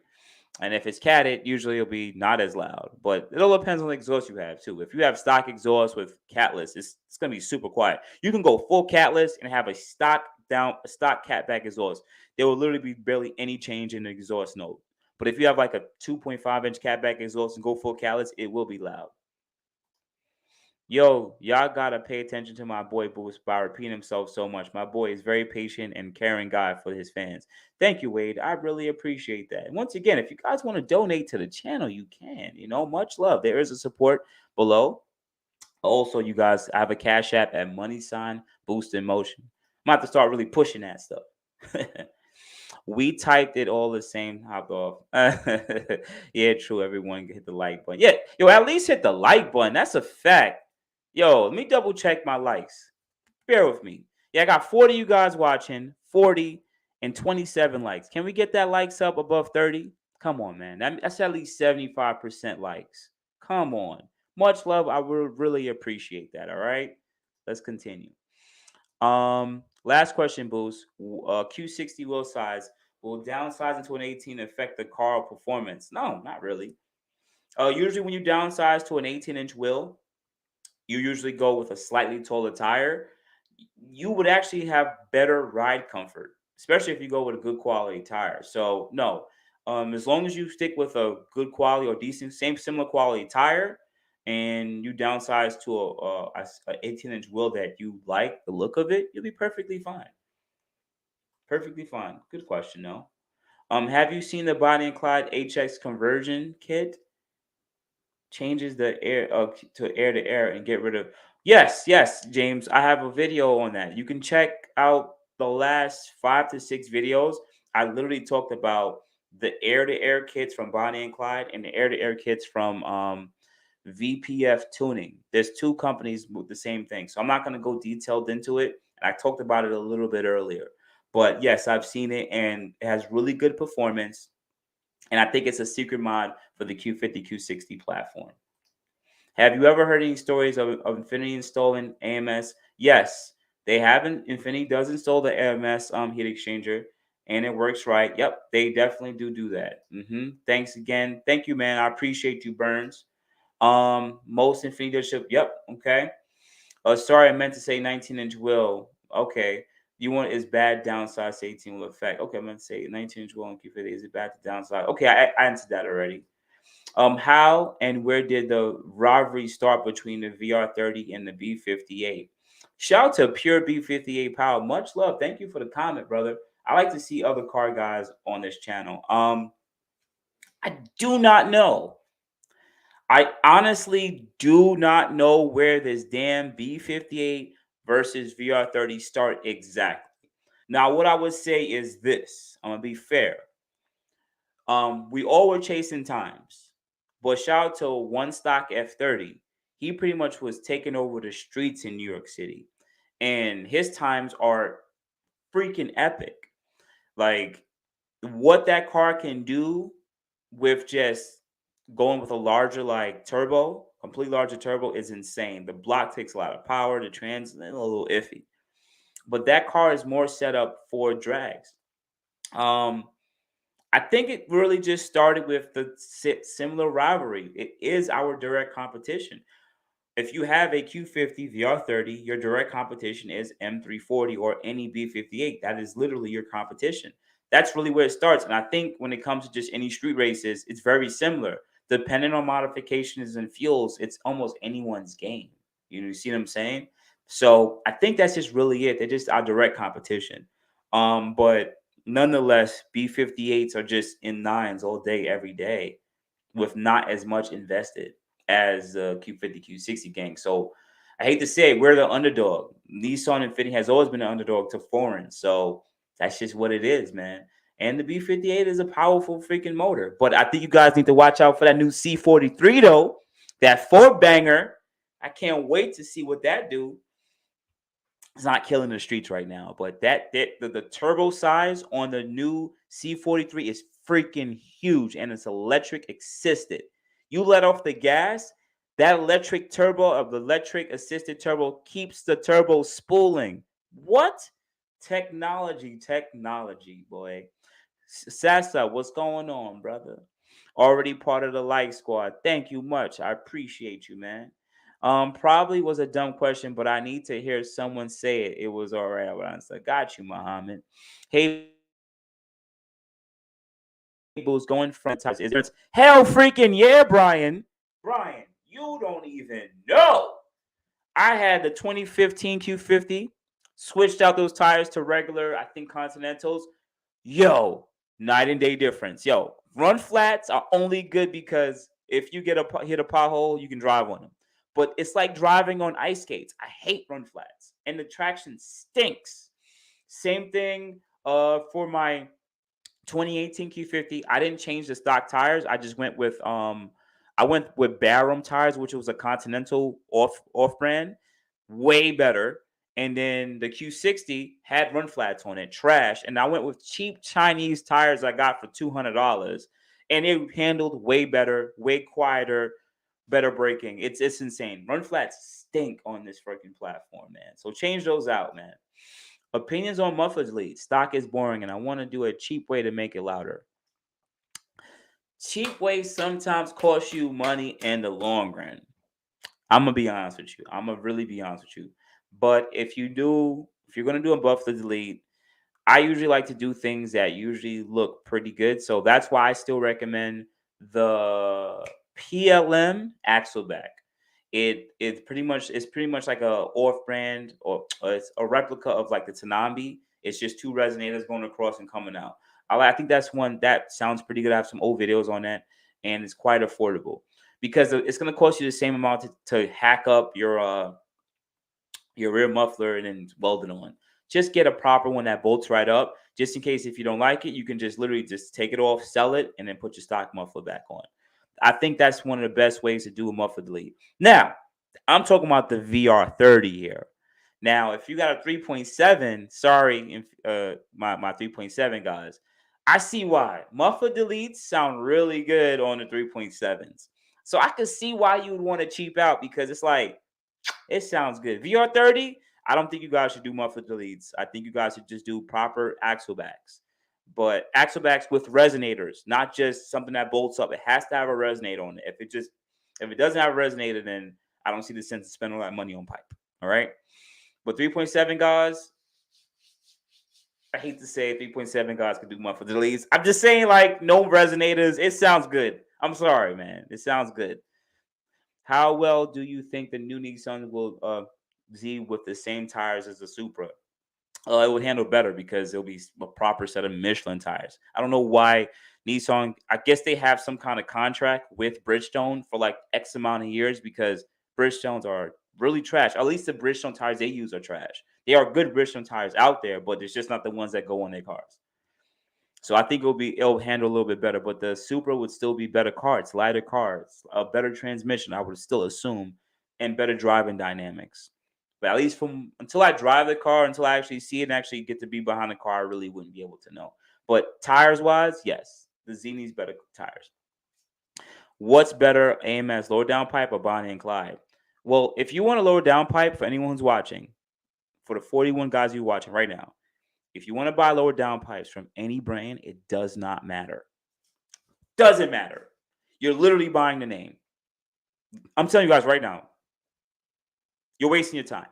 A: And if it's catted, usually it'll be not as loud. But it all depends on the exhaust you have too. If you have stock exhaust with catless, it's gonna be super quiet. You can go full catless and have a stock catback exhaust. There will literally be barely any change in the exhaust note. But if you have like a 2.5-inch catback exhaust and go full catless, it will be loud. Yo, y'all gotta pay attention to my boy Boost by repeating himself so much. My boy is very patient and caring guy for his fans. Thank you, Wade. I really appreciate that. And once again, if you guys want to donate to the channel, you can. Much love. There is a support below. Also, you guys, I have a cash app at money sign boost in motion. I'm gonna have to start really pushing that stuff. We typed it all the same. Hop off. Yeah, true. Everyone hit the like button. Yeah, yo, at least hit the like button. That's a fact. Yo, let me double check my likes. Bear with me. Yeah, I got 40 you guys watching, 40 and 27 likes. Can we get that likes up above 30? Come on, man. That's at least 75% likes. Come on. Much love. I would really appreciate that. All right. Let's continue. Last question, Boost. Q60 wheel size will downsizing to an 18 affect the car performance? No, not really. Usually when you downsize to an 18-inch wheel, you usually go with a slightly taller tire. You would actually have better ride comfort, especially if you go with a good quality tire. So no, as long as you stick with a good quality or decent, similar quality tire, and you downsize to a 18-inch wheel that you like the look of it, you'll be perfectly fine. Perfectly fine. Good question, though. Have you seen the Bonnie and Clyde HX conversion kit? Changes the air to air and get rid of. Yes, James. I have a video on that. You can check out the last 5 to 6 videos. I literally talked about the air to air kits from Bonnie and Clyde and the air to air kits from VPF Tuning. There's 2 companies with the same thing, so I'm not going to go detailed into it. I talked about it a little bit earlier, but yes, I've seen it and it has really good performance. And I think it's a secret mod for the Q50 Q60 platform. Have you ever heard any stories of Infiniti installing AMS? Yes, they haven't. Infiniti does install the AMS heat exchanger, and it works right. Yep, they definitely do that. Thanks again. Thank you, man. I appreciate you, Burns. Most Infiniti dealership. Yep. Okay. Sorry, I meant to say 19-inch wheel. Okay. You want is bad downside to 18 wheel effect. Okay, I meant to say 19-inch wheel on Q50. Is it bad to downside? Okay, I answered that already. How and where did the rivalry start between the VR30 and the B58? Shout out to Pure B58 Power. Much love. Thank you for the comment, brother. I like to see other car guys on this channel. I do not know. I honestly do not know where this damn B58 versus VR30 start exactly. Now, what I would say is this. I'm gonna be fair. We all were chasing times, but shout out to One Stock F30. He pretty much was taking over the streets in New York City, and his times are freaking epic. Like what that car can do with just going with a larger like turbo, complete larger turbo is insane. The block takes a lot of power. The trans a little iffy, but that car is more set up for drags. Um, I think it really just started with the similar rivalry. It is our direct competition. If you have a Q50 VR30, your direct competition is M340 or any B58. That is literally your competition. That's really where it starts. And I think when it comes to just any street races, it's very similar. Depending on modifications and fuels, it's almost anyone's game. You see what I'm saying? So I think that's just really it. They're just our direct competition. But nonetheless, B58s are just in nines all day, every day, with not as much invested as the Q50 Q60 gang. So I hate to say it, we're the underdog. Nissan Infiniti has always been an underdog to foreign. So that's just what it is, man. And the B58 is a powerful freaking motor. But I think you guys need to watch out for that new C43 though. That four banger. I can't wait to see what that do. It's not killing the streets right now, but the turbo size on the new C43 is freaking huge, and it's electric assisted. You let off the gas, that electric turbo of the electric assisted turbo keeps the turbo spooling. What? Technology, boy. Sasa, what's going on, brother? Already part of the like squad. Thank you much. I appreciate you, man. Probably was a dumb question, but I need to hear someone say it. It was all right. I said, got you, Muhammad. Hey, Boo's going from tires. Is there hell freaking yeah, Brian? Brian, you don't even know. I had the 2015 Q50, switched out those tires to regular, I think Continentals. Yo, night and day difference. Yo, run flats are only good because if you hit a pothole, you can drive on them. But it's like driving on ice skates. I hate run flats, and the traction stinks. Same thing for my 2018 Q50. I didn't change the stock tires. I just went with Barham tires, which was a Continental off brand, way better. And then the Q60 had run flats on it, trash. And I went with cheap Chinese tires I got for $200, and it handled way better, way quieter, better braking. It's insane. Run flats stink on this freaking platform, man. So change those out, man. Opinions on mufflers lead. Stock is boring, and I want to do a cheap way to make it louder. Cheap ways sometimes cost you money in the long run. I'm gonna be honest with you. I'm gonna really be honest with you. But if you're gonna do a muffler delete, I usually like to do things that usually look pretty good. So that's why I still recommend the PLM Axleback. It's pretty much like a off brand, or it's a replica of like the Tanambi. It's just two resonators going across and coming out. I think that's one that sounds pretty good. I have some old videos on that, and it's quite affordable because it's going to cost you the same amount to hack up your rear muffler and then weld it on. Just get a proper one that bolts right up. Just in case if you don't like it, you can just literally just take it off, sell it, and then put your stock muffler back on. I think that's one of the best ways to do a muffler delete. Now, I'm talking about the VR30 here. Now, if you got a 3.7, sorry, my 3.7 guys, I see why. Muffler deletes sound really good on the 3.7s. So I could see why you would want to cheap out because it's like, it sounds good. VR30, I don't think you guys should do muffler deletes. I think you guys should just do proper axle backs. But axle backs with resonators, not just something that bolts up. It has to have a resonator on it. If it doesn't have a resonator, then I don't see the sense of spending all that money on pipe. All right. But 3.7 guys, I hate to say 3.7 guys could do muffler deletes. I'm just saying, like, no resonators. It sounds good. I'm sorry, man. It sounds good. How well do you think the new Nissan will Z with the same tires as the Supra? It would handle better because it'll be a proper set of Michelin tires. I don't know why Nissan. I guess they have some kind of contract with Bridgestone for like X amount of years because Bridgestones are really trash. At least the Bridgestone tires they use are trash. They are good Bridgestone tires out there, but it's just not the ones that go on their cars. So I think it'll handle a little bit better, but the Supra would still be better cars, lighter cars, a better transmission, I would still assume, and better driving dynamics. But at least from until I drive the car, until I actually see it and actually get to be behind the car, I really wouldn't be able to know. But tires wise, yes, the Z needs better tires. What's better, AMS lower down pipe or Bonnie and Clyde? Well, if you want a lower down pipe for anyone who's watching, for the 41 guys you're watching right now, if you want to buy lower down pipes from any brand, it does not matter. Doesn't matter. You're literally buying the name. I'm telling you guys right now, you're wasting your time.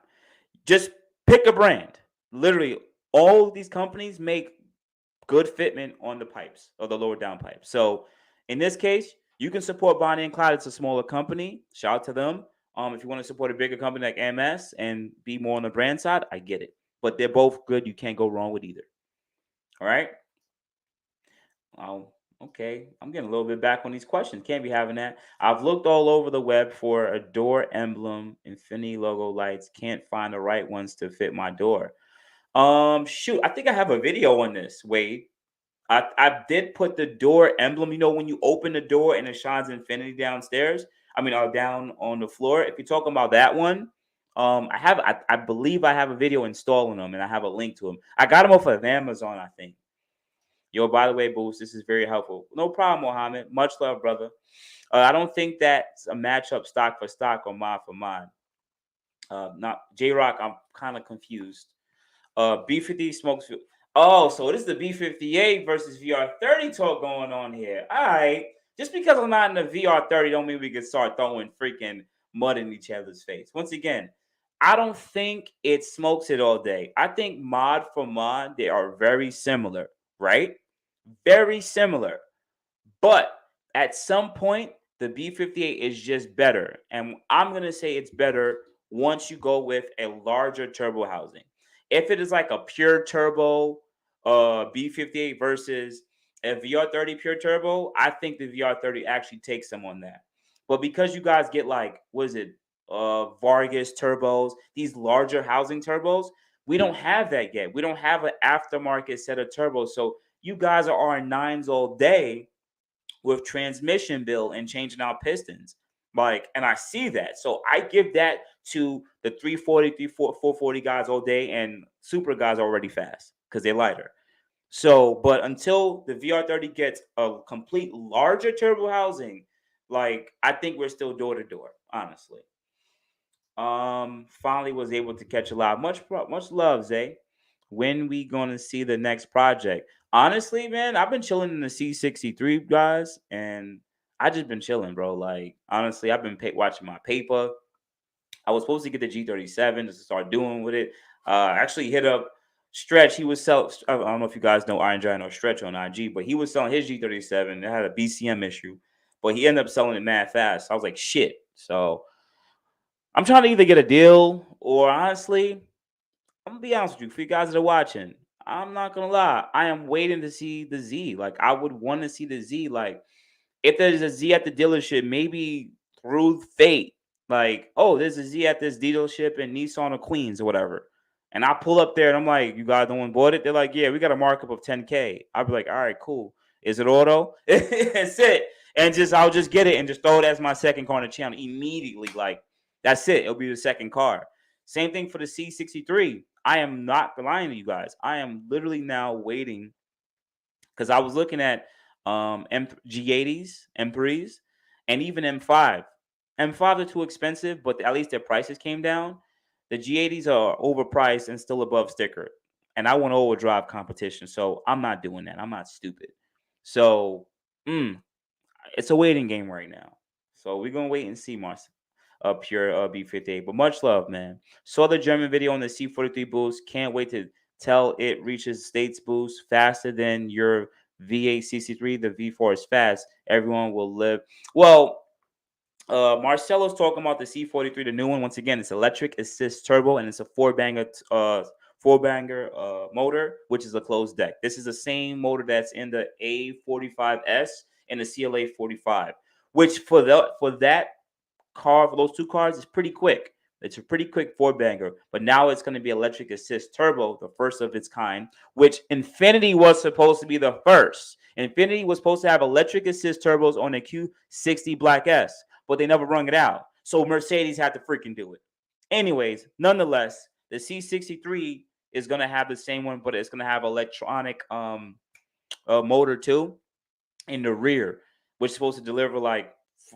A: Just pick a brand. Literally, all of these companies make good fitment on the pipes or the lower down pipes. So in this case, you can support Bonnie and Clyde. It's a smaller company. Shout out to them. If you want to support a bigger company like MS and be more on the brand side, I get it. But they're both good. You can't go wrong with either. All right. Oh, okay. I'm getting a little bit back on these questions. Can't be having that. I've looked all over the web for a door emblem, Infinity logo lights. Can't find the right ones to fit my door. Shoot, I think I have a video on this, Wade. I did put the door emblem. You know, when you open the door and it shines infinity downstairs. I mean, down on the floor. If you're talking about that one, I believe I have a video installing them, and I have a link to them. I got them off of Amazon, I think. Yo, by the way, Boost, this is very helpful. No problem, Mohammed. Much love, brother. I don't think that's a matchup stock for stock or mod for mod. Not J Rock. I'm kind of confused. B50 smokes. Oh, so this is the B58 versus VR30 talk going on here. All right. Just because I'm not in the VR30 don't mean we can start throwing freaking mud in each other's face. Once again, I don't think it smokes it all day. I think mod for mod, they are very similar, right? Very similar. But at some point, the B58 is just better. And I'm going to say it's better once you go with a larger turbo housing. If it is like a pure turbo B58 versus a VR30 pure turbo, I think the VR30 actually takes some on that. But because you guys get like, what is it, Vargas turbos, these larger housing turbos, we don't have that yet. We don't have an aftermarket set of turbos. So you guys are on nines all day with transmission build and changing out pistons. Like, and I see that. So I give that to the 340, 440 guys all day, and super guys are already fast because they're lighter. So, but until the VR30 gets a complete larger turbo housing, like, I think we're still door to door, honestly. Finally was able to catch a lot. Much love, Zay. When we gonna see the next project? Honestly, man, I've been chilling in the C63 guys, and I just been chilling, bro. Like, honestly, I've been watching my paper. I was supposed to get the G37 to start doing with it. Actually hit up Stretch. He was selling. I don't know if you guys know Iron Giant or Stretch on IG, but he was selling his G37. It had a BCM issue, but he ended up selling it mad fast. I was like, shit. So I'm trying to either get a deal or honestly, I'm gonna be honest with you. For you guys that are watching, I'm not gonna lie. I am waiting to see the Z. Like, I would want to see the Z. Like, if there's a Z at the dealership, maybe through fate, like, oh, there's a Z at this dealership in Nissan or Queens or whatever. And I pull up there and I'm like, you guys don't want to bought it? They're like, yeah, we got a markup of 10K. I'll be like, all right, cool. Is it auto? That's it. And I'll just get it and just throw it as my second car on the channel immediately. Like, that's it. It'll be the second car. Same thing for the C63. I am not lying to you guys. I am literally now waiting Because I was looking at G80s, M3s, and even M5. M5 are too expensive, but at least their prices came down. The G80s are overpriced and still above sticker. And I want overdrive competition, so I'm not doing that. I'm not stupid. So it's a waiting game right now. So we're gonna wait and see, Mars. Pure B58. But much love, man. Saw the German video on the C43 boost. Can't wait to tell it reaches States boost faster than your V8 CC3. The V4 is fast. Everyone will live. Well, Marcelo's talking about the C43, the new one. Once again, it's electric assist turbo, and it's a four banger motor, which is a closed deck. This is the same motor that's in the A45S and the CLA 45, which for that car, for those two cars, is pretty quick. It's a pretty quick four banger, but now it's going to be electric assist turbo, the first of its kind, which Infiniti was supposed to be the first. Infiniti was supposed to have electric assist turbos on the Q60 Black S, but they never rung it out. So Mercedes had to freaking do it. Anyways, nonetheless, the C63 is going to have the same one, but it's going to have electronic motor too in the rear, which is supposed to deliver like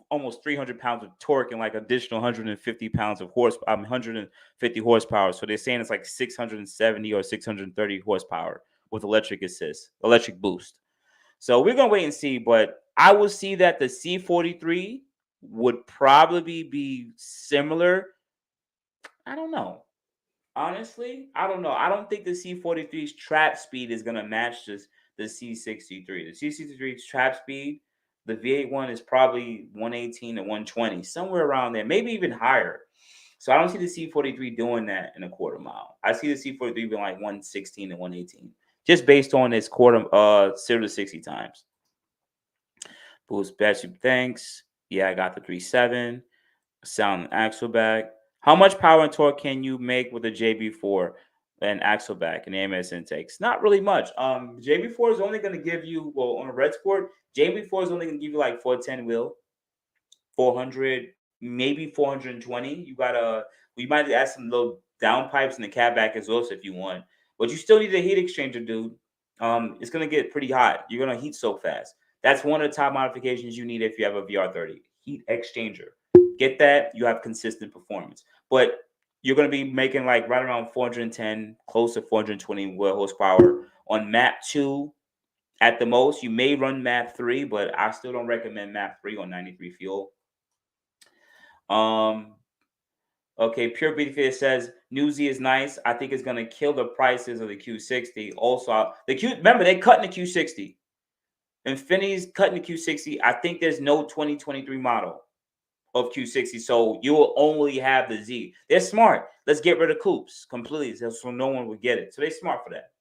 A: almost 300 pounds of torque and like additional 150 pounds of 150 horsepower. So they're saying it's like 670 or 630 horsepower with electric boost. So we're gonna wait and see, but I will see that the C43 would probably be similar. I don't know. Honestly, I don't know. I don't think the C43's trap speed is gonna match the C63. The C63's trap speed, the V8 one is probably 118 to 120, somewhere around there, maybe even higher. So I don't see the C43 doing that in a quarter mile. I see the C43 being like 116 to 118, just based on its 0 to 60 times. Boost battery, thanks. Yeah, I got the 3.7. Sound and axle back. How much power and torque can you make with a JB4 and axle back and AMS intakes? Not really much. JB4 is only going to give you, well, on a red sport, JB4 is only going to give you like 410 wheel, 400, maybe 420. We might add some little down pipes in the cab back as well, so if you want. But you still need a heat exchanger, dude. It's going to get pretty hot. You're going to heat so fast. That's one of the top modifications you need if you have a VR30. Heat exchanger. Get that, you have consistent performance. But you're going to be making like right around 410, close to 420 horsepower on map 2 at the most. You may run map 3, but I still don't recommend map 3 on 93 fuel. Okay, Pure Beauty says New Z is nice. I think it's going to kill the prices of the Q60. Also, remember, they're cutting the Q60. Infinity's cutting the Q60. I think there's no 2023 model of Q60, so you will only have the Z. They're smart. Let's get rid of coupes completely, so no one would get it. So they're smart for that.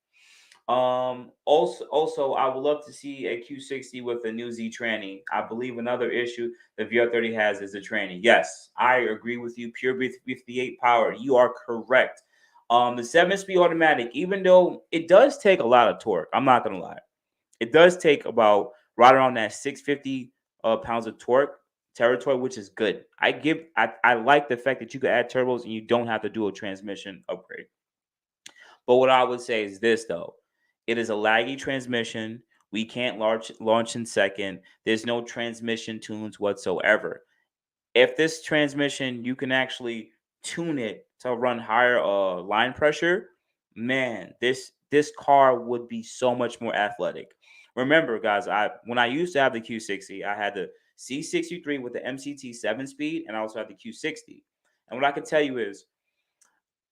A: Also, I would love to see a Q60 with a new Z tranny. I believe another issue the VR30 has is the tranny. Yes, I agree with you. Pure 58 power. You are correct. The 7-speed automatic, even though it does take a lot of torque, I'm not gonna lie, it does take about right around that 650 pounds of torque territory, which is good. I like the fact that you can add turbos and you don't have to do a transmission upgrade. But what I would say is this though, it is a laggy transmission. We can't launch in second. There's no transmission tunes whatsoever. If this transmission, you can actually tune it to run higher line pressure, man, this car would be so much more athletic. Remember, guys, when I used to have the Q60, I had the C63 with the MCT 7-speed, and I also had the Q60. And what I can tell you is,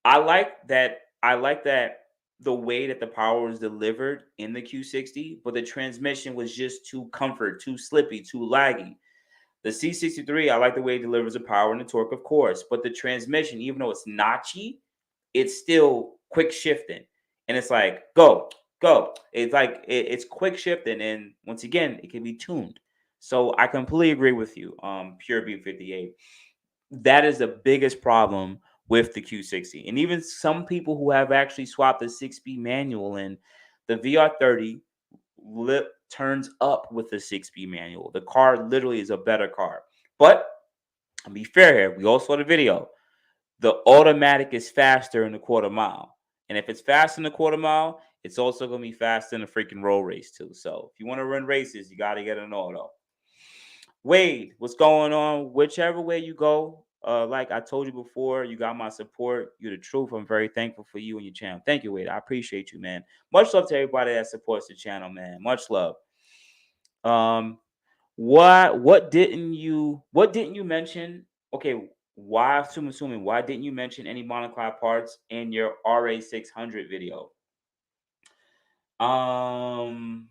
A: I like that. The way that the power was delivered in the Q60, but the transmission was just too too slippy, too laggy. The C63, I like the way it delivers the power and the torque, of course, but the transmission, even though it's notchy, it's still quick shifting, and it's like go. It's like it's quick shifting, and once again, it can be tuned. So I completely agree with you, Pure B58. That is the biggest problem with the Q60, and even some people who have actually swapped the 6-speed manual in, the VR30 turns up with the 6-speed manual. The car literally is a better car. But to be fair here, we all saw the video. The automatic is faster in the quarter mile. And if it's faster in the quarter mile, It's also gonna be faster than a freaking road race too. So if you want to run races, you gotta get an auto. Wade, what's going on? Whichever way you go, like I told you before, you got my support. You're the truth. I'm very thankful for you and your channel. Thank you, Wade. I appreciate you, man. Much love to everybody that supports the channel, man. Much love. Um, what didn't you mention? Okay, why assuming why didn't you mention any monoclide parts in your RA600 video? Um,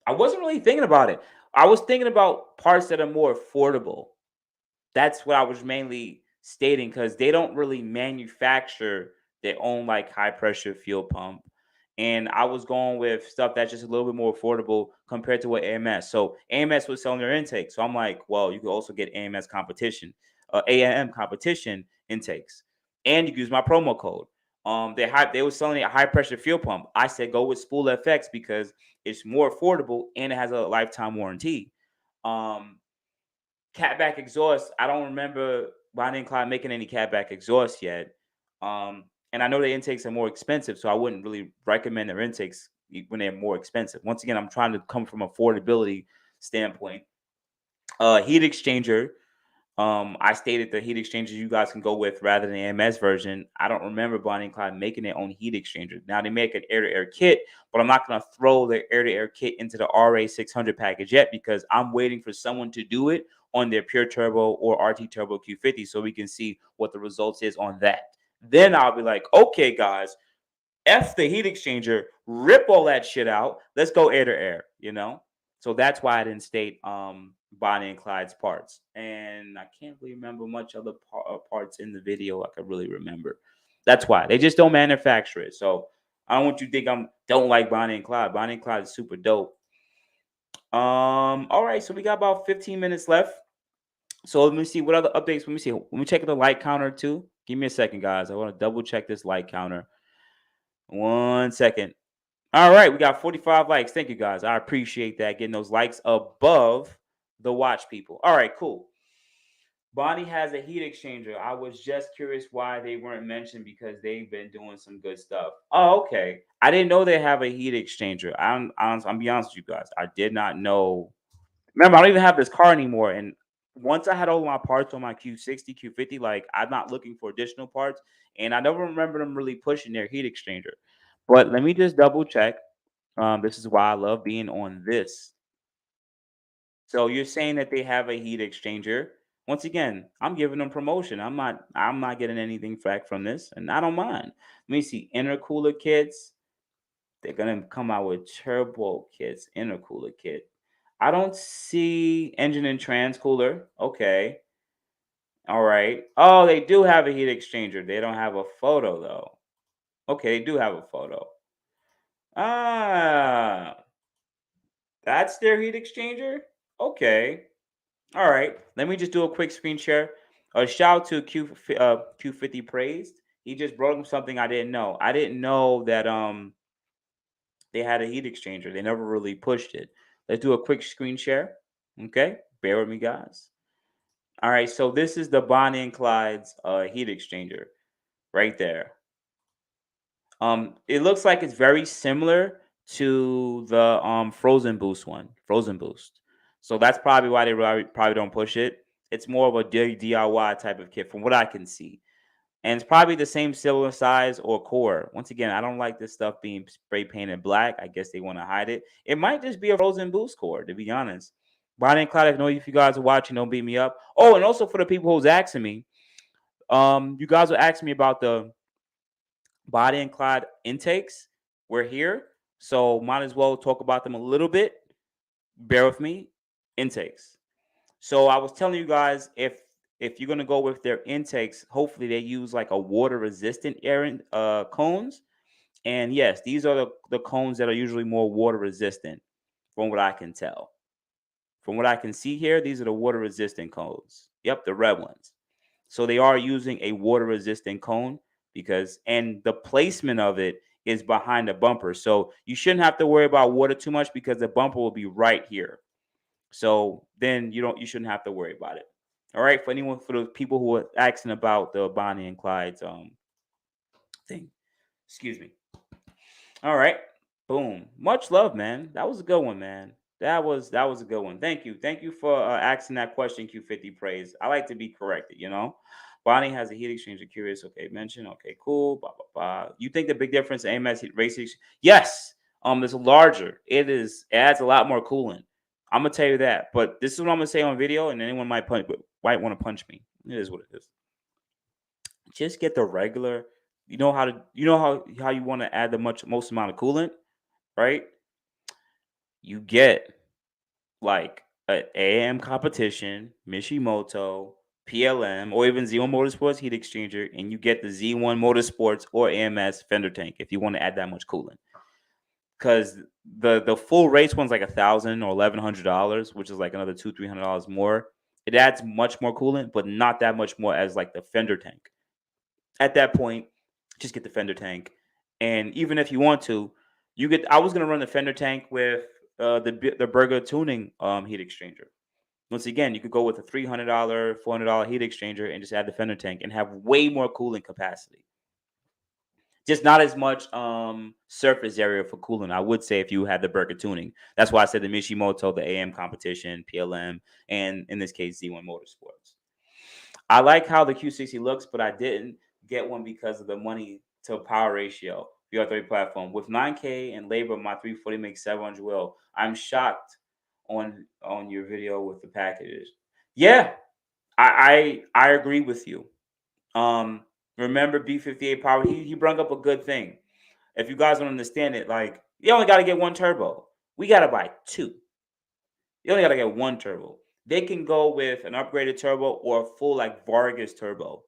A: I wasn't really thinking about it. I was thinking about parts that are more affordable. That's what I was mainly stating because they don't really manufacture their own like high pressure fuel pump. And I was going with stuff that's just a little bit more affordable compared to what AMS. So AMS was selling their intake. So I'm like, well, you could also get AMS competition, AMM competition intakes, and you can use my promo code. They were selling a high pressure fuel pump. I said go with Spool FX because it's more affordable and it has a lifetime warranty. Um, Catback exhaust, I don't remember Bonnie and Clyde making any catback exhaust yet. And I know the intakes are more expensive, so I wouldn't really recommend their intakes when they're more expensive. Once again, I'm trying to come from affordability standpoint. Heat exchanger, I stated the heat exchangers you guys can go with rather than the AMS version. I don't remember Bonnie and Clyde making their own heat exchanger. Now they make an air-to-air kit, but I'm not going to throw the air-to-air kit into the RA600 package yet because I'm waiting for someone to do it on their pure turbo or RT turbo Q50 so we can see what the results is on that. Then I'll be like, okay, guys, F the heat exchanger, rip all that shit out. Let's go air to air, you know? So that's why I didn't state Bonnie and Clyde's parts. And I can't really remember much other parts in the video I could really remember. That's why. They just don't manufacture it. So I don't want you to think I don't like Bonnie and Clyde. Bonnie and Clyde is super dope. All right, so we got about 15 minutes left. So let me see what other updates. Let me see. Let me check the light counter too. Give me a second, guys. I want to double check this light counter. 1 second. All right, we got 45 likes. Thank you, guys. I appreciate that. Getting those likes above the watch people. All right, cool. Bonnie has a heat exchanger. I was just curious why they weren't mentioned because they've been doing some good stuff. Oh, okay. I didn't know they have a heat exchanger. I'm be honest with you guys. I did not know. Remember, I don't even have this car anymore. And once I had all my parts on my Q60, Q50, like I'm not looking for additional parts. And I never remember them really pushing their heat exchanger. But let me just double check. This is why I love being on this. So you're saying that they have a heat exchanger. Once again, I'm giving them promotion. I'm not getting anything back from this, and I don't mind. Let me see. Intercooler kits. They're gonna come out with turbo kits, intercooler kit. I don't see engine and trans cooler. Okay. All right. Oh, they do have a heat exchanger. They don't have a photo though. Okay, they do have a photo. Ah, that's their heat exchanger? Okay. All right. Let me just do a quick screen share. A shout out to Q50 praised. He just brought him something I didn't know. I didn't know that they had a heat exchanger. They never really pushed it. Let's do a quick screen share. Okay. Bear with me, guys. All right. So this is the Bonnie and Clyde's heat exchanger right there. It looks like it's very similar to the Frozen Boost one, Frozen Boost. So that's probably why they probably don't push it. It's more of a DIY type of kit from what I can see. And it's probably the same silver size or core. Once again, I don't like this stuff being spray painted black. I guess they want to hide it. It might just be a Frozen Boost core, to be honest. Bonnie and Clyde, I know if you guys are watching, don't beat me up. Oh, and also for the people who's asking me, you guys were asking me about the Bonnie and Clyde intakes. We're here, so might as well talk about them a little bit. Bear with me. Intakes. So I was telling you guys if you're gonna go with their intakes, hopefully they use like a water resistant air cones. And yes, these are the cones that are usually more water resistant, from what I can tell. From what I can see here, these are the water resistant cones. Yep, the red ones. So they are using a water resistant cone because and the placement of it is behind the bumper. So you shouldn't have to worry about water too much because the bumper will be right here. So then you shouldn't have to worry about it. All right, for the people who are asking about the Bonnie and Clyde's thing. Excuse me. All right. Boom. Much love, man. That was a good one, man. That was a good one. Thank you. Thank you for asking that question, Q50 praise. I like to be corrected, you know. Bonnie has a heat exchanger. Curious. Okay, mention. Okay, cool. Blah blah blah. You think the big difference in AMS race heat? Yes. It's larger. It is. It adds a lot more coolant. I'm gonna tell you that. But this is what I'm gonna say on video, and anyone might want to punch me. It is what it is. Just get the regular. You know how you want to add the most amount of coolant, right? You get like a AM competition, Mishimoto, PLM, or even Z1 Motorsports heat exchanger, and you get the Z1 Motorsports or AMS fender tank if you want to add that much coolant. Because the full race one's like $1,000 or $1,100, which is like another $200-$300 more. It adds much more coolant, but not that much more as like the fender tank. At that point, just get the fender tank. And even if you want to, you get. I was gonna run the fender tank with the Burger tuning heat exchanger. Once again, you could go with a $300, $400 heat exchanger and just add the fender tank and have way more cooling capacity. Just not as much surface area for cooling, I would say, if you had the Burger tuning. That's why I said the Mishimoto, the AM competition, PLM, and in this case, Z1 Motorsports. I like how the Q60 looks, but I didn't get one because of the money to power ratio. VR30 platform with 9K and labor, my 340 makes 700 will. I'm shocked on your video with the packages. Yeah, I agree with you. Um, remember B58 power? He brought up a good thing. If you guys don't understand it, like you only got to get one turbo. We got to buy two. You only got to get one turbo. They can go with an upgraded turbo or a full like Vargas turbo.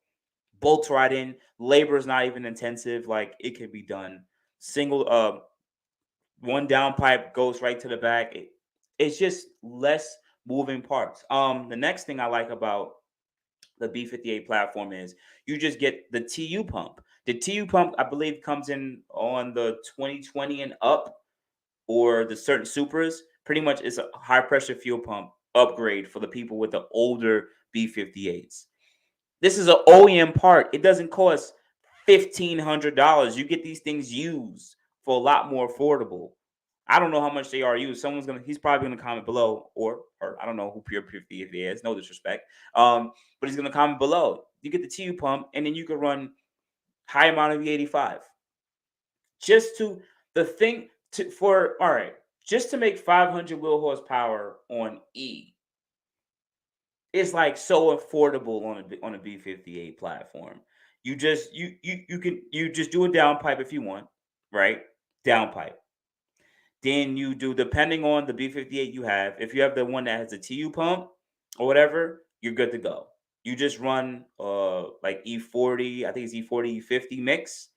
A: Bolts right in. Labor is not even intensive. Like it can be done. Single one downpipe goes right to the back. It's just less moving parts. The next thing I like about the B58 platform is you just get the TU pump. The TU pump, I believe, comes in on the 2020 and up, or the certain Supras. Pretty much it's a high pressure fuel pump upgrade for the people with the older B58s. This is an OEM part. It doesn't cost $1,500. You get these things used for a lot more affordable. I don't know how much they are used. He's probably gonna comment below, or I don't know who Pure 50 is. No disrespect. But he's gonna comment below. You get the TU pump, and then you can run high amount of E85. Just to the thing to for all right, just to make 500 wheel horsepower on E is like so affordable on a B58 platform. You just do a downpipe if you want, right? Downpipe. Then you do, depending on the B58 you have. If you have the one that has a TU pump or whatever, you're good to go. You just run like E40, I think it's E40 E50 mix.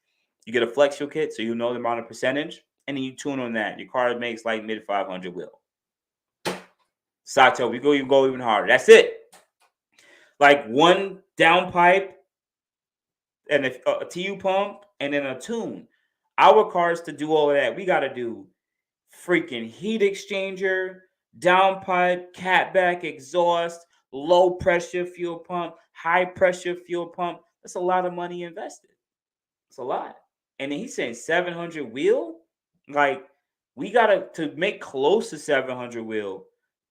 A: You get a flex fuel kit, so you know the amount of percentage, and then you tune on that. Your car makes like mid 500 wheel. Sato, you go even harder. That's it. Like one downpipe and a TU pump and then a tune. Our cars, to do all of that, we got to do freaking heat exchanger, downpipe, catback exhaust, low pressure fuel pump, high pressure fuel pump. That's a lot of money invested. It's a lot. And then he's saying 700 wheel. Like we gotta, to make close to 700 wheel,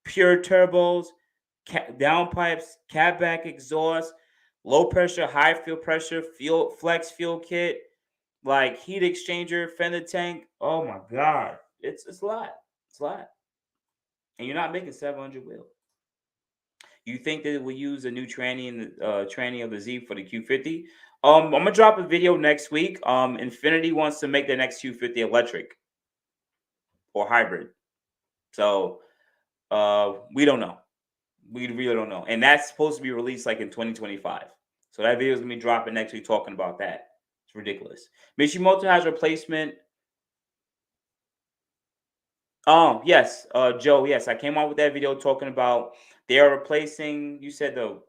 A: pure turbos, downpipes, catback exhaust, low pressure, high fuel flex fuel kit, like heat exchanger, fender tank. Oh my god, it's a lot. It's a lot, and you're not making 700 wheel. You think that we use a new tranny of the Z for the Q50? I'm gonna drop a video next week. Infinity wants to make the next Q50 electric or hybrid, so we don't know. We really don't know, and that's supposed to be released like in 2025. So that video is gonna be dropping next week, talking about that. It's ridiculous. Mishimoto has replacement. Yes, Joe. Yes, I came out with that video talking about they are replacing. You said the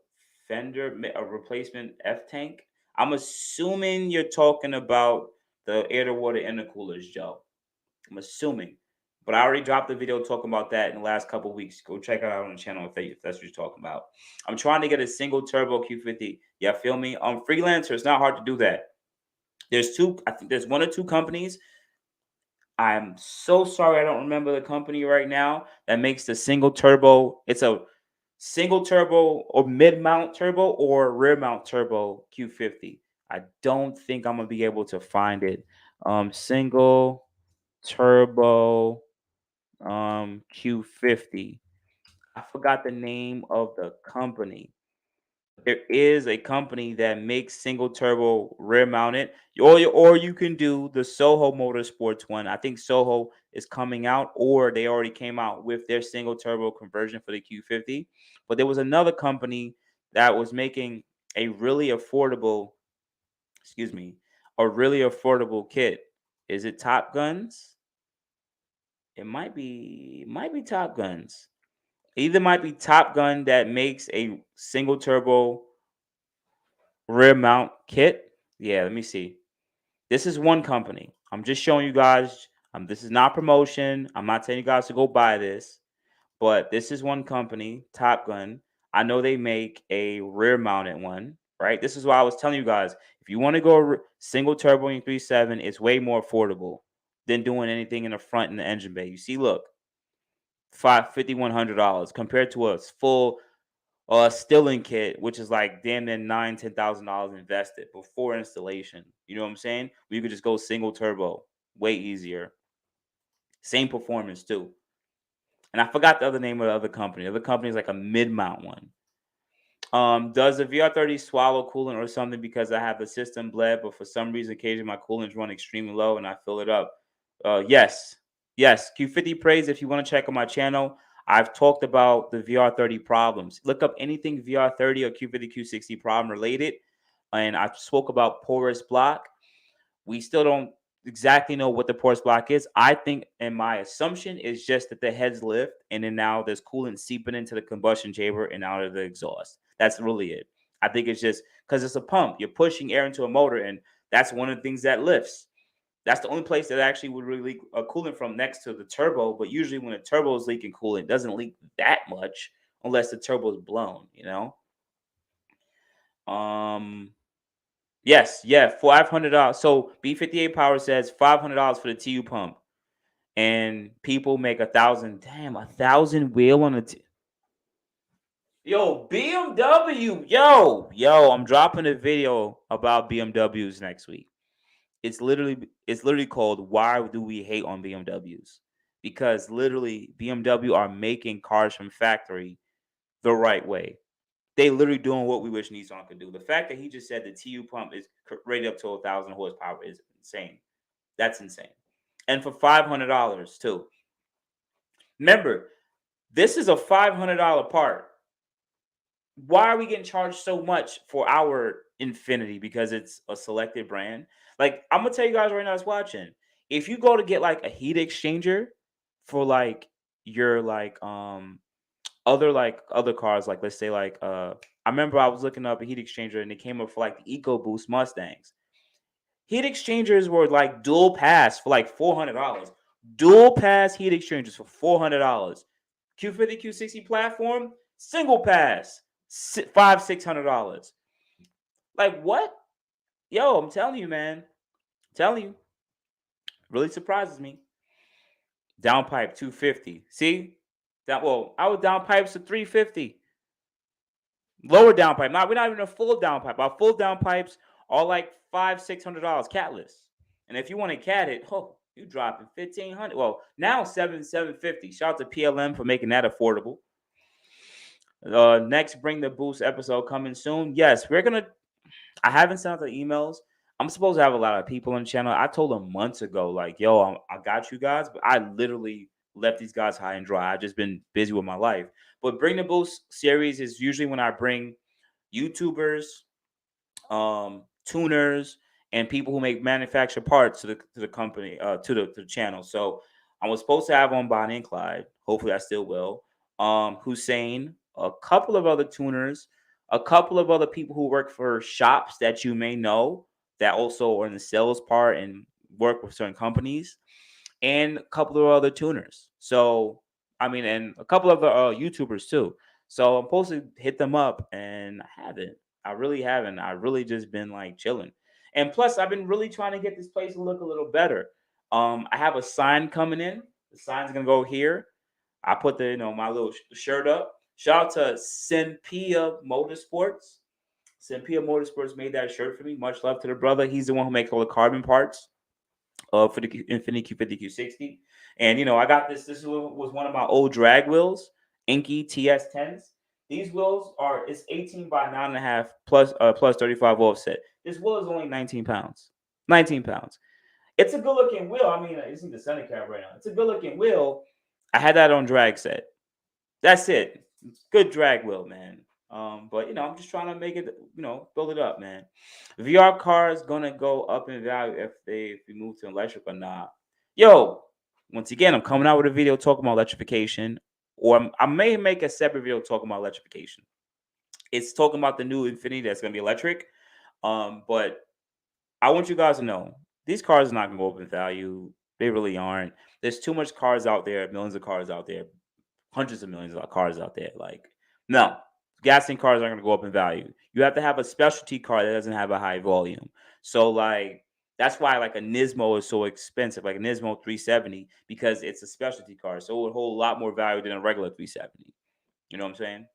A: a replacement F tank. I'm assuming you're talking about the air to water intercoolers, Joe. I'm assuming, but I already dropped the video talking about that in the last couple of weeks. Go check it out on the channel if that's what you're talking about. I'm trying to get a single turbo Q50. Yeah, feel me? Freelancer. It's not hard to do that. There's two. I think there's one or two companies. I'm so sorry I don't remember the company right now that makes the single turbo. It's a single turbo or mid mount turbo or rear mount turbo Q50. I don't think I'm gonna be able to find it. Single turbo Q50. I forgot the name of the company. There is a company that makes single turbo rear mounted, or you can do the Soho Motorsports one. I think Soho is coming out, or they already came out with their single turbo conversion for the Q50. But there was another company that was making a really affordable, excuse me, a really affordable kit. Is it Top Guns? It might be Top Guns. Either might be Top Gun that makes a single turbo rear mount kit. Yeah, let me see. This is one company. I'm just showing you guys. This is not promotion. I'm not telling you guys to go buy this, but this is one company, Top Gun. I know they make a rear mounted one, right? This is why I was telling you guys. If you want to go single turbo in 3.7, it's way more affordable than doing anything in the front in the engine bay. You see, look, $5,100 compared to a full stilling kit, which is like damn near $9,000-$10,000 invested before installation. You know what I'm saying? You could just go single turbo, way easier. Same performance too. And I forgot the other name of the other company. The other company is like a mid mount one. Does the VR30 swallow coolant or something because I have the system bled, but for some reason, occasionally my coolants run extremely low and I fill it up? Yes, yes. Q50 praise. If you want to check on my channel, I've talked about the VR30 problems. Look up anything VR30 or Q50 Q60 problem related, and I spoke about porous block. We still don't exactly know what the porous block is. I think, and my assumption is just that the heads lift, and then now there's coolant seeping into the combustion chamber and out of the exhaust. That's really it. I think it's just because it's a pump. You're pushing air into a motor, and that's one of the things that lifts. That's the only place that actually would really leak coolant from next to the turbo. But usually, when a turbo is leaking coolant, it doesn't leak that much unless the turbo is blown. Um, Yes, yeah, $500. So B58 Power says $500 for the TU pump, and people make 1,000. Damn, 1,000 wheel on a. Yo, BMW. Yo, I'm dropping a video about BMWs next week. It's literally called "Why Do We Hate on BMWs?" Because literally BMW are making cars from factory the right way. They literally doing what we wish Nissan could do. The fact that he just said the TU pump is rated up to 1,000 horsepower is insane. That's insane. And for $500 too. Remember, this is a $500 part. Why are we getting charged so much for our Infinity? Because it's a selected brand. Like I'm gonna tell you guys right now, that's watching. If you go to get like a heat exchanger for like your other cars, like let's say I remember I was looking up a heat exchanger and it came up for like the EcoBoost Mustangs. Heat exchangers were like dual pass for like $400. Dual pass heat exchangers for $400. Q50 Q60 platform, single pass, $600. Like what? Yo, I'm telling you, man. I'm telling you. Really surprises me. Downpipe 250. See? I would downpipes to 350. Lower downpipe. We're not even a full downpipe. Our full downpipes are like $500-$600 catless. And if you want to cat it, you dropping 1,500. Well, now $750. Shout out to PLM for making that affordable. Next Bring the Boost episode coming soon. Yes, I haven't sent out the emails. I'm supposed to have a lot of people on the channel. I told them months ago, like, yo, I got you guys, but I literally left these guys high and dry. I've just been busy with my life. But Bring the Boost series is usually when I bring YouTubers, tuners, and people who make manufacture parts to the company, to the channel. So I was supposed to have on Bonnie and Clyde. Hopefully, I still will. Hussein, a couple of other tuners, a couple of other people who work for shops that you may know that also are in the sales part and work with certain companies, and a couple of other tuners. So and a couple of YouTubers too. So I'm supposed to hit them up, and I haven't. I really haven't. I really just been like chilling. And plus, I've been really trying to get this place to look a little better. I have a sign coming in. The sign's gonna go here. I put the my little shirt up. Shout out to Senpia Motorsports. Senpia Motorsports made that shirt for me. Much love to the brother. He's the one who makes all the carbon parts for the Infiniti Q50 Q60. And I got this. This was one of my old drag wheels, Inky TS10s. These wheels it's 18 by 9.5 plus 35 offset. This wheel is only 19 pounds. 19 pounds. It's a good looking wheel. I mean, it's in the center cap right now. It's a good looking wheel. I had that on drag set. That's it. Good drag wheel, man. But I'm just trying to make it, build it up, man. VR car is gonna go up in value if we move to electric or not. Yo, once again, I'm coming out with a video talking about electrification, or I may make a separate video talking about electrification. It's talking about the new Infiniti that's gonna be electric. But I want you guys to know these cars are not gonna go up in value. They really aren't. There's too much cars out there, millions of cars out there, hundreds of millions of cars out there. Like, no, gasoline cars aren't going to go up in value. You have to have a specialty car that doesn't have a high volume. So, like, that's why like a Nismo is so expensive, like a Nismo 370, because it's a specialty car. So it would hold a lot more value than a regular 370. You know what I'm saying?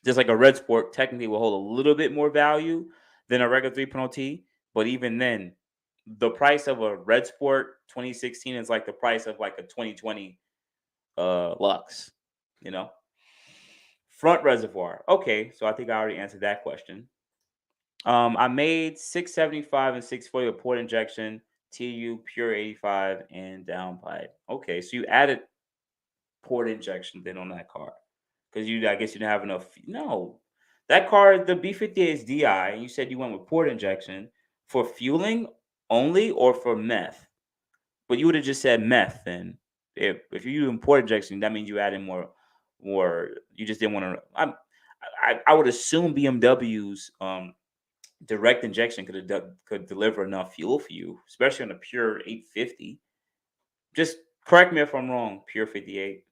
A: Just like a Red Sport technically will hold a little bit more value than a regular 3.0T. But even then, the price of a Red Sport 2016 is like the price of like a 2020 Lux, you know. Front reservoir. Okay, so I think I already answered that question. I made 675 and 640 with port injection, TU pure 85 and downpipe. Okay, so you added port injection then on that car because I guess you didn't have enough. No, that car, the B58 is DI, and you said you went with port injection for fueling only or for meth. But you would have just said meth then. If you're using port injection, that means you add in more. You just didn't want to. I would assume BMW's direct injection could deliver enough fuel for you, especially on a pure 850. Just correct me if I'm wrong. Pure 58,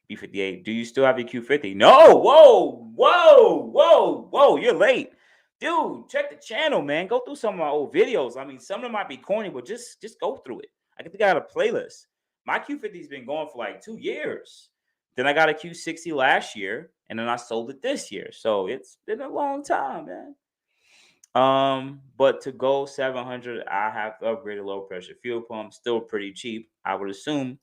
A: B58. Do you still have your Q50? No. Whoa, whoa, whoa, whoa. You're late. Dude, check the channel, man. Go through some of my old videos. I mean, some of them might be corny, but just go through it. I think I got a playlist. My Q50's been going for like 2 years. Then I got a Q60 last year, and then I sold it this year. So it's been a long time, man. But to go 700, I have to upgrade a low pressure fuel pump. Still pretty cheap, I would assume.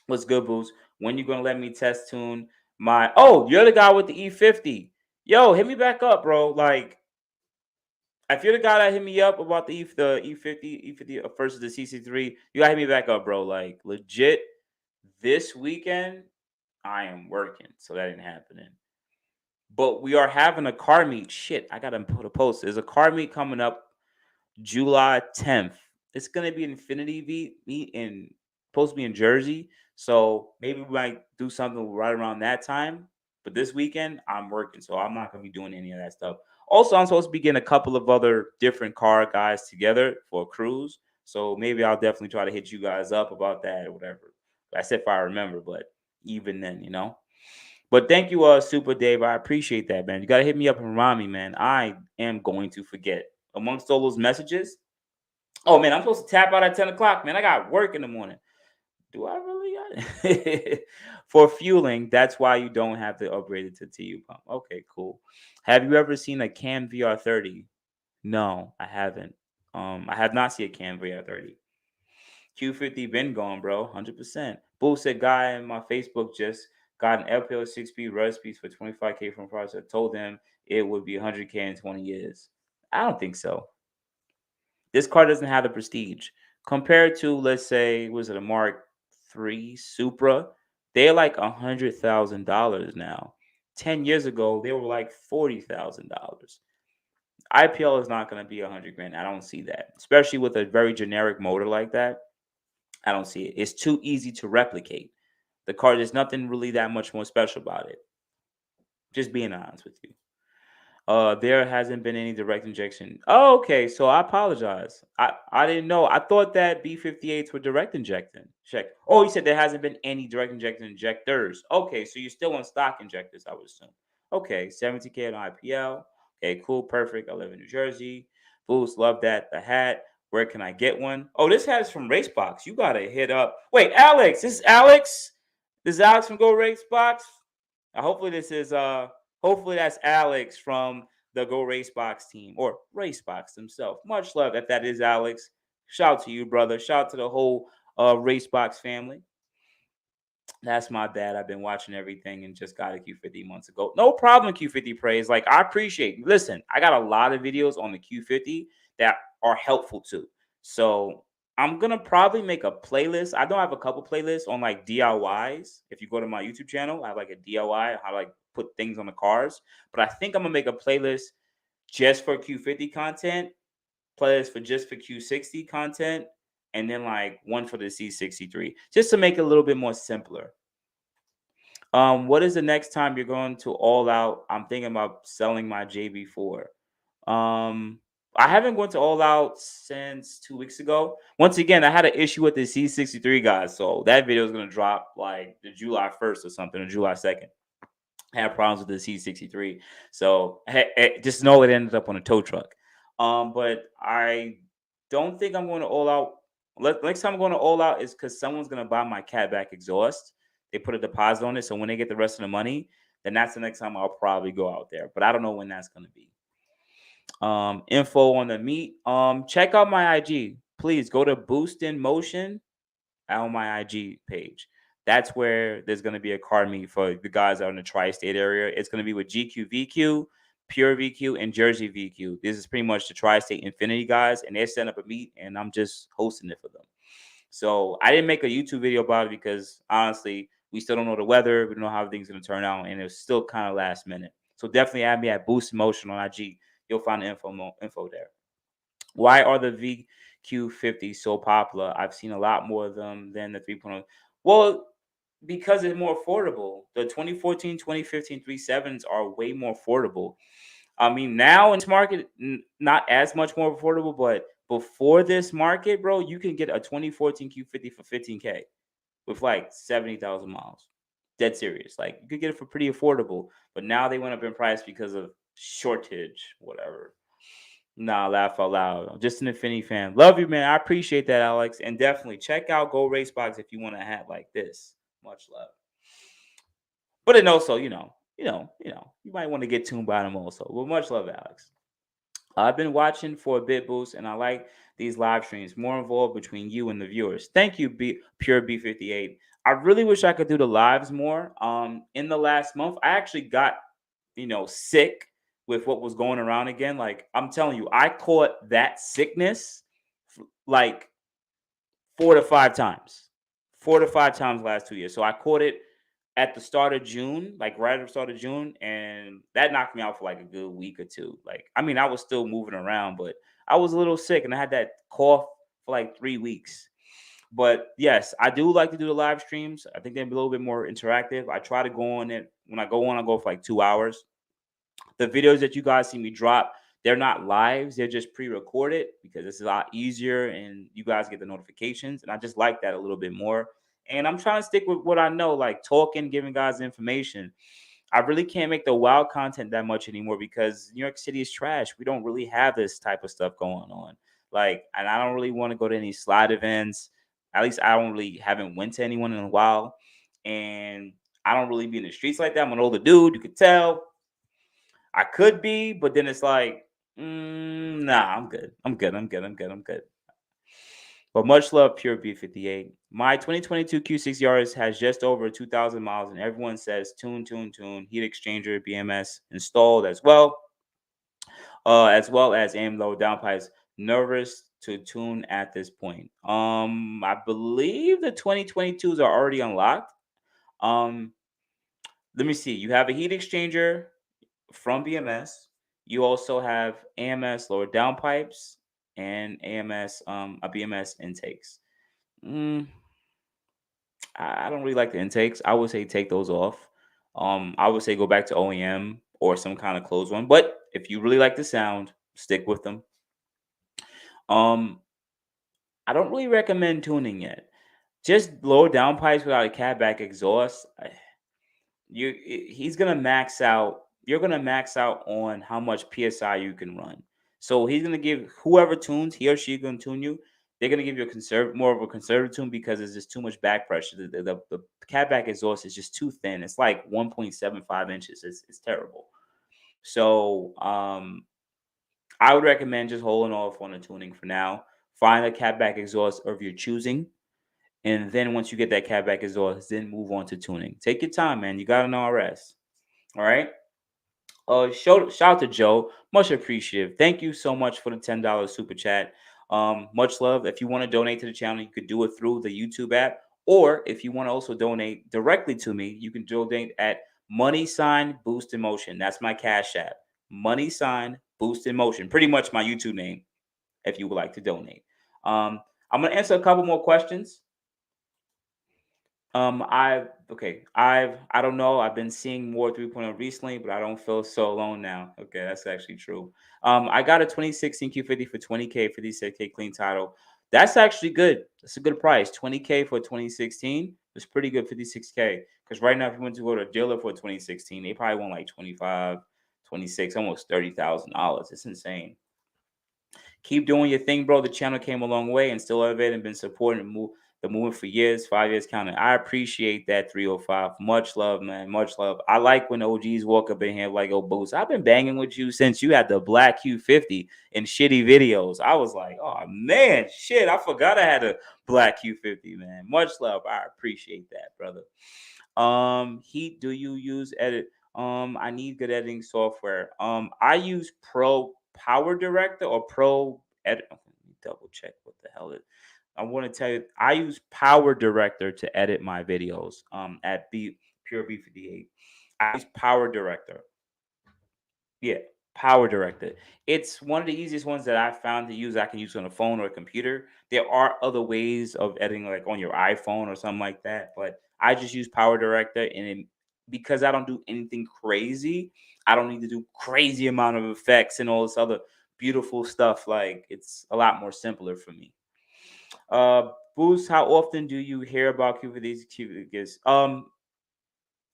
A: What's good, Boost? When you gonna let me test tune my? Oh, you're the guy with the E50. Yo, hit me back up, bro. Like, if you're the guy that hit me up about the E50 versus the CC3, you gotta hit me back up, bro. Like, legit, this weekend I am working, so that ain't happening. But we are having a car meet. Shit, I gotta put a post. There's a car meet coming up July 10th. It's gonna be an Infiniti meet in supposed to be in Jersey. So maybe we might do something right around that time. But this weekend I'm working, so I'm not gonna be doing any of that stuff. Also, I'm supposed to be getting a couple of other different car guys together for a cruise. So maybe I'll definitely try to hit you guys up about that or whatever. That's if I remember, but even then. But thank you, Super Dave. I appreciate that, man. You gotta hit me up and remind me, man. I am going to forget. Amongst all those messages, oh man, I'm supposed to tap out at 10 o'clock, man. I got work in the morning. Do I really got it? For fueling, that's why you don't have to upgrade it to TU pump. Okay, cool. Have you ever seen a Cam VR30? No, I haven't. I have not seen a Cam VR30. Q50 been gone, bro. 100%. Boo said guy in my Facebook just got an LPO 6-speed rust piece for 25K from price. I told them it would be 100K in 20 years. I don't think so. This car doesn't have the prestige compared to, let's say, was it a Mark III Supra? They're like $100,000 now. 10 years ago, they were like $40,000. IPL is not going to be 100 grand. I don't see that, especially with a very generic motor like that. I don't see it. It's too easy to replicate. The car, there's nothing really that much more special about it. Just being honest with you. There hasn't been any direct injection. Oh, okay. So I apologize. I didn't know. I thought that B58s were direct injecting. Check. Oh, you said there hasn't been any direct injection injectors. Okay, so you're still on stock injectors, I would assume. Okay, 70K on IPL. Okay, cool, perfect. I live in New Jersey. Boost, love that. The hat. Where can I get one? Oh, this hat is from Racebox. You gotta hit up. Wait, Alex. This is Alex. This is Alex from Go Racebox. Hopefully this is hopefully that's Alex from the Go Racebox team or Racebox himself. Much love if that is Alex. Shout out to you, brother. Shout out to the whole Racebox family. That's my bad. I've been watching everything and just got a Q50 months ago. No problem, Q50 praise. Like, I appreciate. Listen, I got a lot of videos on the Q50 that are helpful too. So I'm gonna probably make a playlist. I know I have a couple playlists on like DIYs. If you go to my YouTube channel, I have like a DIY how to like put things on the cars. But I think I'm gonna make a playlist just for Q50 content, playlist for just for Q60 content, and then like one for the C63, just to make it a little bit more simpler. What is the next time you're going to All Out? I'm thinking about selling my JB4. Um, I haven't gone to All Out since 2 weeks ago. Once again, I had an issue with the C63 guys, so that video is gonna drop like the July 1st or something, or July 2nd. I had problems with the C63, so just know it ended up on a tow truck. But I don't think I'm going to All Out. Next time I'm going to All Out is because someone's gonna buy my catback exhaust. They put a deposit on it, so when they get the rest of the money, then that's the next time I'll probably go out there. But I don't know when that's gonna be. Info on the meet. Check out my IG. Please go to boostinmotion on my IG page. That's where there's going to be a car meet for the guys out in the tri-state area. It's going to be with GQ VQ, Pure VQ, and Jersey VQ. This is pretty much the tri-state Infinity guys, and they're setting up a meet, and I'm just hosting it for them. So I didn't make a YouTube video about it because honestly, we still don't know the weather. We don't know how everything's going to turn out, and it's still kind of last minute. So definitely add me at Boost Motion on IG. You'll find the info there. Why are the VQ50 so popular? I've seen a lot more of them than the 3.0. Well, because it's more affordable. The 2014, 2015 37s are way more affordable. I mean, now in this market, not as much more affordable, but before this market, bro, you can get a 2014 Q50 for 15K with like 70,000 miles. Dead serious. Like, you could get it for pretty affordable, but now they went up in price because of shortage, whatever. Nah, laugh out loud. I'm just an Infinity fan. Love you, man. I appreciate that, Alex. And definitely check out Go Racebox if you want a hat like this. Much love. But then also, you might want to get tuned by them also. Well, much love, Alex. I've been watching for a bit, Boost, and I like these live streams. More involved between you and the viewers. Thank you, Pure B58. I really wish I could do the lives more. In the last month, I actually got, sick with what was going around again. Like, I'm telling you, I caught that sickness like 4 to 5 times. 4 to 5 times last 2 years. So I caught it at the start of June, like right at the start of June, and that knocked me out for like a good week or two. Like, I mean, I was still moving around, but I was a little sick and I had that cough for like 3 weeks. But yes, I do like to do the live streams. I think they're a little bit more interactive. I try to go on it. When I go on, I go for like 2 hours. The videos that you guys see me drop, they're not lives. They're just pre-recorded because it's a lot easier and you guys get the notifications. And I just like that a little bit more. And I'm trying to stick with what I know, like talking, giving guys information. I really can't make the wild content that much anymore because New York City is trash. We don't really have this type of stuff going on. Like, and I don't really want to go to any slide events. At least I don't really haven't went to anyone in a while. And I don't really be in the streets like that. I'm an older dude. You could tell. I could be, but then it's like, nah, I'm good. I'm good. But much love, Pure B58. My 2022 Q60 RS has just over 2,000 miles, and everyone says tune, heat exchanger, BMS installed as well as aim low downpipes. Nervous to tune at this point. I believe the 2022s are already unlocked. Um, Let me see. You have a heat exchanger from BMS. You also have AMS lower downpipes and AMS a BMS intakes. Mm, I don't really like the intakes. I would say take those off. I would say go back to OEM or some kind of closed one. But if you really like the sound, stick with them. I don't really recommend tuning yet. Just lower downpipes without a catback exhaust. He's gonna max out. You're gonna max out on how much psi you can run. So he's gonna give whoever tunes, he or she gonna tune you. They're gonna give you more of a conservative tune because there's just too much back pressure. The catback exhaust is just too thin. It's like 1.75 inches. It's terrible. So I would recommend just holding off on the tuning for now. Find a catback exhaust of your choosing. And then once you get that catback exhaust, then move on to tuning. Take your time, man. You got an RS. All right. Shout out to Joe. Much appreciative. Thank you so much for the $10 super chat. Much love. If you want to donate to the channel, you could do it through the YouTube app. Or if you want to also donate directly to me, you can donate at money sign boost in motion. That's my cash app. Money sign boost in motion. Pretty much my YouTube name if you would like to donate. I'm gonna answer a couple more questions. I don't know. I've been seeing more 3.0 recently, but I don't feel so alone now. Okay, that's actually true. I got a 2016 Q50 for 20K, 56K clean title. That's actually good. That's a good price. 20K for 2016 is pretty good. 56K. Because right now, if you went to go to a dealer for 2016, they probably want like 25, 26, almost $30,000. It's insane. Keep doing your thing, bro. The channel came a long way and still elevated and been supporting the movement for years, 5 years counting. I appreciate that 305. Much love, man. Much love. I like when OGs walk up in here like, oh, Boost, I've been banging with you since you had the black Q50 in shitty videos. I was like, oh, man, shit. I forgot I had a black Q50, man. Much love. I appreciate that, brother. Heat, do you use edit? I need good editing software. I use Pro Power Director or Pro Edit. Let me double check what the hell it. I want to tell you, I use Power Director to edit my videos. At Pure B58, I use Power Director. Yeah, Power Director. It's one of the easiest ones that I found to use. I can use on a phone or a computer. There are other ways of editing, like on your iPhone or something like that, but I just use Power Director, and because I don't do anything crazy, I don't need to do crazy amount of effects and all this other beautiful stuff. Like it's a lot more simpler for me. Uh, Boost, how often do you hear about Q50s?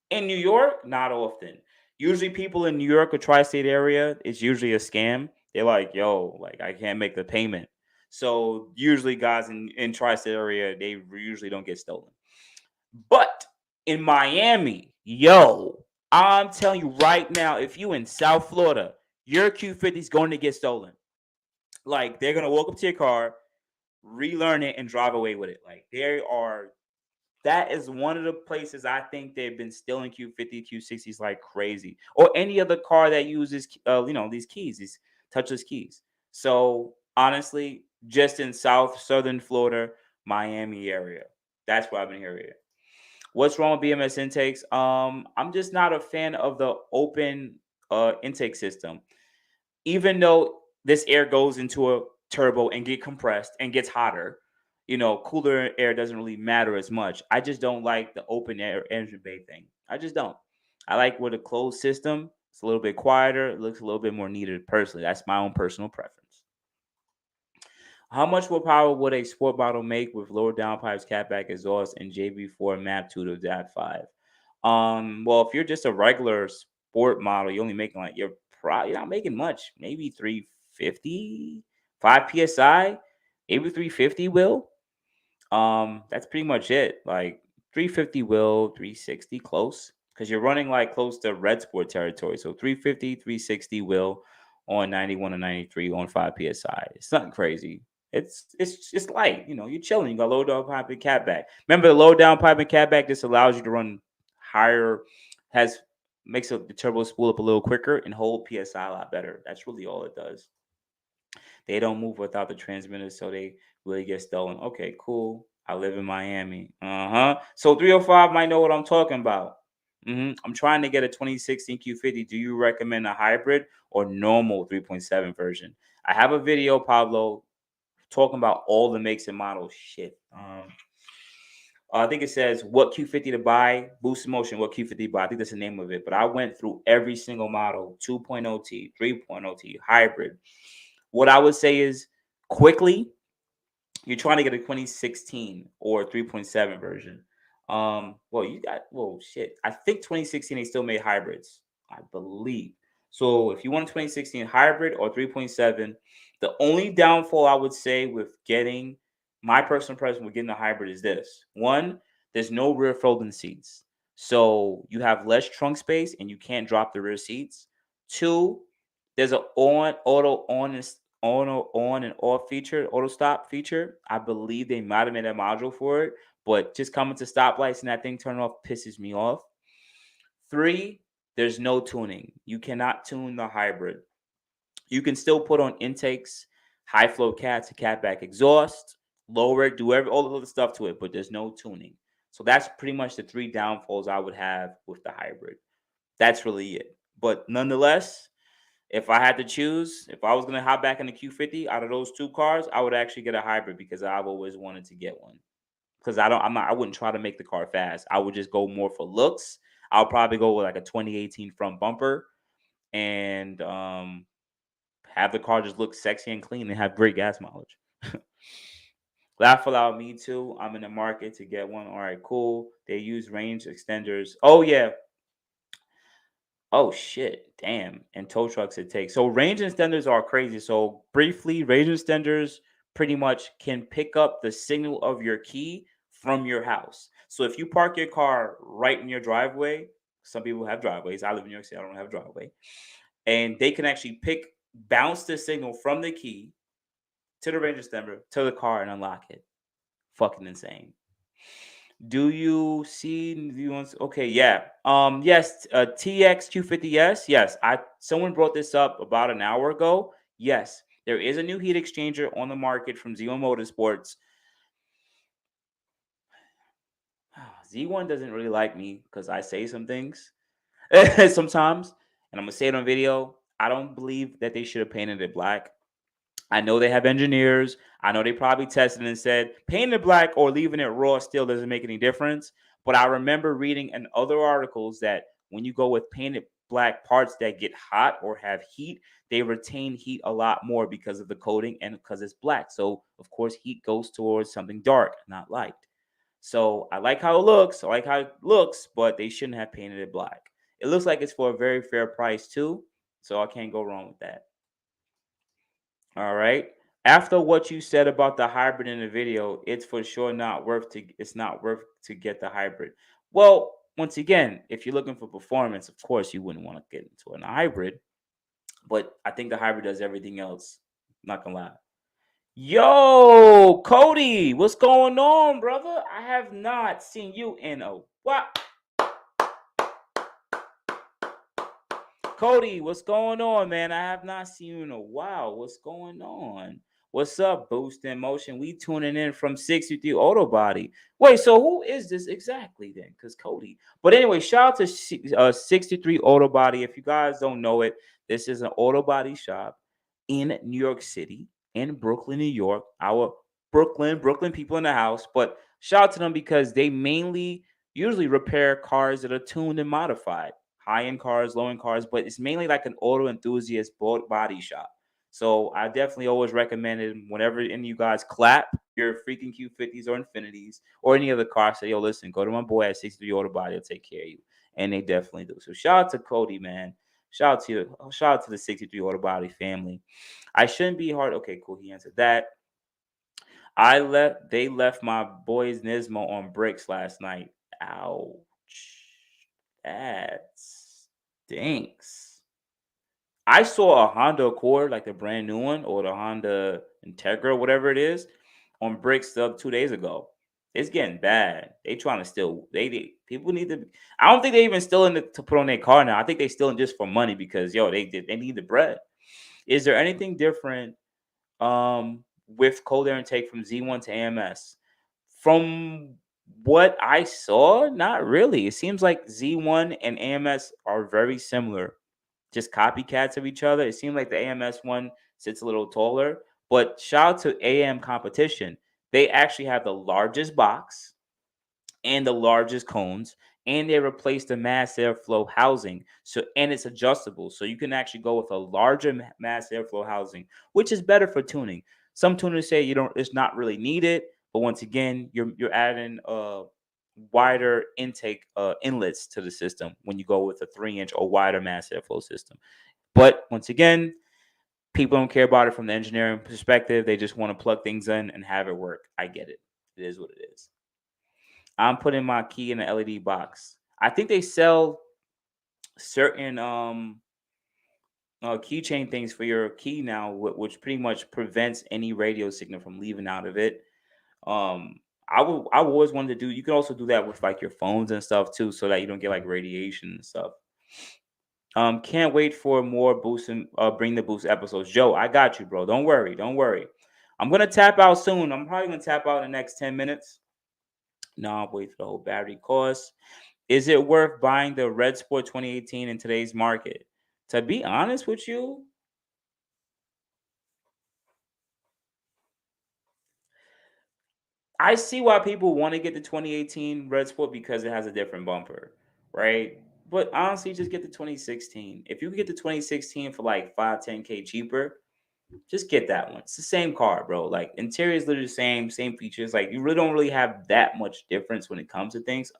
A: In New York, not often. Usually, people in New York or tri-state area, it's usually a scam. They're like, "Yo, like I can't make the payment." So usually, guys in tri-state area, they usually don't get stolen. But in Miami, yo, I'm telling you right now, if you in South Florida, your Q50 is going to get stolen. Like they're gonna walk up to your car, relearn it, and drive away with it. Like they are that is one of the places I think they've been stealing Q50, Q60s like crazy, or any other car that uses, these keys, these touchless keys. So honestly, just in southern Florida, Miami area, that's where I've been hearing it. What's wrong with BMS intakes? I'm just not a fan of the open intake system, even though this air goes into a turbo and get compressed and gets hotter, cooler air doesn't really matter as much. I just don't like the open air engine bay thing. I just don't. I like with a closed system. It's a little bit quieter. It looks a little bit more needed personally. That's my own personal preference. How much more power would a sport model make with lower downpipes, catback exhaust, and JB4 map 2 to DAT5? Well, if you're just a regular sport model, you're only making like you're not making much. Maybe 350, 5 psi, maybe 350 will. That's pretty much it. Like 350 will, 360 close because you're running like close to red sport territory. So 350, 360 will on 91 and 93 on 5 psi. It's nothing crazy. It's just light. You're chilling. You got low down pipe and catback. Remember the low down pipe and catback just allows you to run higher, has makes the turbo spool up a little quicker and hold psi a lot better. That's really all it does. They don't move without the transmitter, so they really get stolen. Okay, cool. I live in Miami. So 305 might know what I'm talking about. I'm trying to get a 2016 Q50. Do you recommend a hybrid or normal 3.7 version? I have a video, Pablo, talking about all the makes and models. Shit. I think it says what Q50 to buy, Boost Motion, what Q50 to buy. I think that's the name of it. But I went through every single model, 2.0T, 3.0T, hybrid. What I would say is quickly, you're trying to get a 2016 or 3.7 version. Well, shit. I think 2016 they still made hybrids, I believe. So if you want a 2016 hybrid or 3.7, the only downfall I would say with getting my personal impression with getting a hybrid is this. One, there's no rear folding seats. So you have less trunk space and you can't drop the rear seats. Two, there's an on and off feature, auto stop feature. I believe they might have made a module for it, but just coming to stoplights and that thing turning off pisses me off. Three, there's no tuning. You cannot tune the hybrid. You can still put on intakes, high flow cat to catback exhaust, lower it, do all the other stuff to it, but there's no tuning. So that's pretty much the three downfalls I would have with the hybrid. That's really it. But nonetheless, if I had to choose, if I was gonna hop back in the Q50 out of those two cars, I would actually get a hybrid because I've always wanted to get one. Because I wouldn't try to make the car fast. I would just go more for looks. I'll probably go with like a 2018 front bumper and have the car just look sexy and clean and have great gas mileage. Laugh aloud, me too. I'm in the market to get one. All right, cool. They use range extenders. Oh yeah. Oh shit. Damn. And tow trucks it takes. So range extenders are crazy. So briefly, range extenders pretty much can pick up the signal of your key from your house. So if you park your car right in your driveway, some people have driveways. I live in New York City. I don't have a driveway. And they can actually bounce the signal from the key to the range extender to the car and unlock it. Fucking insane. Do you see? Do you want? Okay, yeah. Yes. TX Q50S. Yes. Someone brought this up about an hour ago. Yes, there is a new heat exchanger on the market from Z1 Motorsports. Z1 doesn't really like me because I say some things sometimes, and I'm gonna say it on video. I don't believe that they should have painted it black. I know they have engineers. I know they probably tested and said painting it black or leaving it raw still doesn't make any difference. But I remember reading in other articles that when you go with painted black parts that get hot or have heat, they retain heat a lot more because of the coating and because it's black. So, of course, heat goes towards something dark, not light. So I like how it looks. I like how it looks, but they shouldn't have painted it black. It looks like it's for a very fair price too. So I can't go wrong with that. All right. After what you said about the hybrid in the video, it's for sure it's not worth to get the hybrid. Well, once again, if you're looking for performance, of course you wouldn't want to get into a hybrid, but I think the hybrid does everything else. Not gonna lie. Yo, Cody, what's going on, brother? I have not seen you in a while. Cody, what's going on, man? I have not seen you in a while. What's going on? What's up, Boost in Motion? We tuning in from 63 Auto Body. Wait, so who is this exactly then? Because Cody. But anyway, shout out to 63 Auto Body. If you guys don't know it, this is an auto body shop in New York City, in Brooklyn, New York. Our Brooklyn people in the house. But shout out to them because they mainly usually repair cars that are tuned and modified, high-end cars, low-end cars, but it's mainly like an auto enthusiast body shop. So I definitely always recommend it whenever any of you guys clap your freaking Q50s or Infinities or any other car. Say, yo, listen, go to my boy at 63 Auto Body. He'll take care of you. And they definitely do. So shout out to Cody, man. Shout out to the 63 Auto Body family. I shouldn't be hard. Okay, cool. He answered that. They left my boys Nismo on bricks last night. Ouch. That stinks. I saw a Honda Accord, like the brand new one, or the Honda Integra, whatever it is, on bricks 2 days ago. It's getting bad. They trying to steal. People need to. I don't think they even stealing to put on their car now. I think they stealing just for money because they need the bread. Is there anything different with cold air intake from Z1 to AMS? From what I saw, not really. It seems like Z1 and AMS are very similar, just copycats of each other. It seems like the AMS one sits a little taller, but shout out to AM Competition. They actually have the largest box and the largest cones, and they replaced the mass airflow housing. So, and it's adjustable, so you can actually go with a larger mass airflow housing, which is better for tuning. Some tuners say it's not really needed, but once again, you're adding wider intake inlets to the system when you go with a 3-inch or wider mass airflow system. But once again, people don't care about it from the engineering perspective. They just want to plug things in and have it work. I get it. It is what it is. I'm putting my key in the LED box. I think they sell certain keychain things for your key now, which pretty much prevents any radio signal from leaving out of it. I always wanted to do. You can also do that with like your phones and stuff too, so that you don't get like radiation and stuff. Can't wait for more boost and bring the boost episodes. Joe, I got you, bro. Don't worry, don't worry. I'm gonna tap out soon. I'm probably gonna tap out in the next 10 minutes. No, I'll wait for the whole battery cost. Is it worth buying the Red Sport 2018 in today's market? To be honest with you, I see why people want to get the 2018 Red Sport because it has a different bumper, right? But honestly, just get the 2016. If you can get the 2016 for like 5, 10K cheaper, just get that one. It's the same car, bro. Like interior is literally the same features. Like you really don't really have that much difference when it comes to things,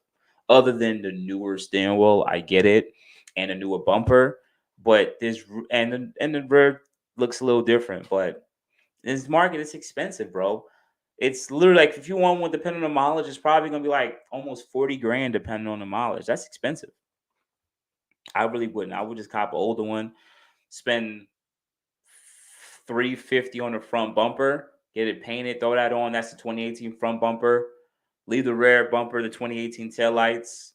A: other than the newer steering wheel. I get it, and a newer bumper, but and the rear looks a little different. But in this market, it's expensive, bro. It's literally like if you want one, depending on the mileage, it's probably gonna be like almost 40 grand depending on the mileage. That's expensive. I really wouldn't. I would just cop an older one, spend 350 on the front bumper, get it painted, throw that on. That's the 2018 front bumper. Leave the rear bumper, the 2018 taillights,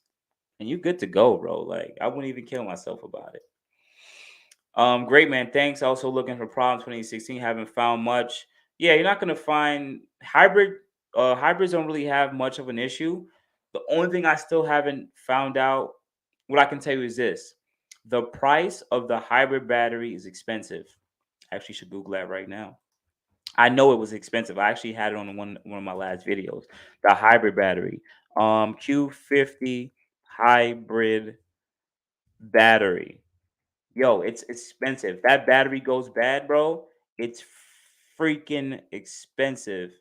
A: and you good to go, bro. Like I wouldn't even kill myself about it. Great man, thanks. Also looking for problem 2016. Haven't found much. Yeah, you're not gonna find hybrid. Hybrids don't really have much of an issue. The only thing I still haven't found out, what I can tell you is this: the price of the hybrid battery is expensive. I actually should Google that right now. I know it was expensive. I actually had it on one of my last videos. The hybrid battery, Q50 hybrid battery. Yo, it's expensive. That battery goes bad, bro. It's freaking expensive.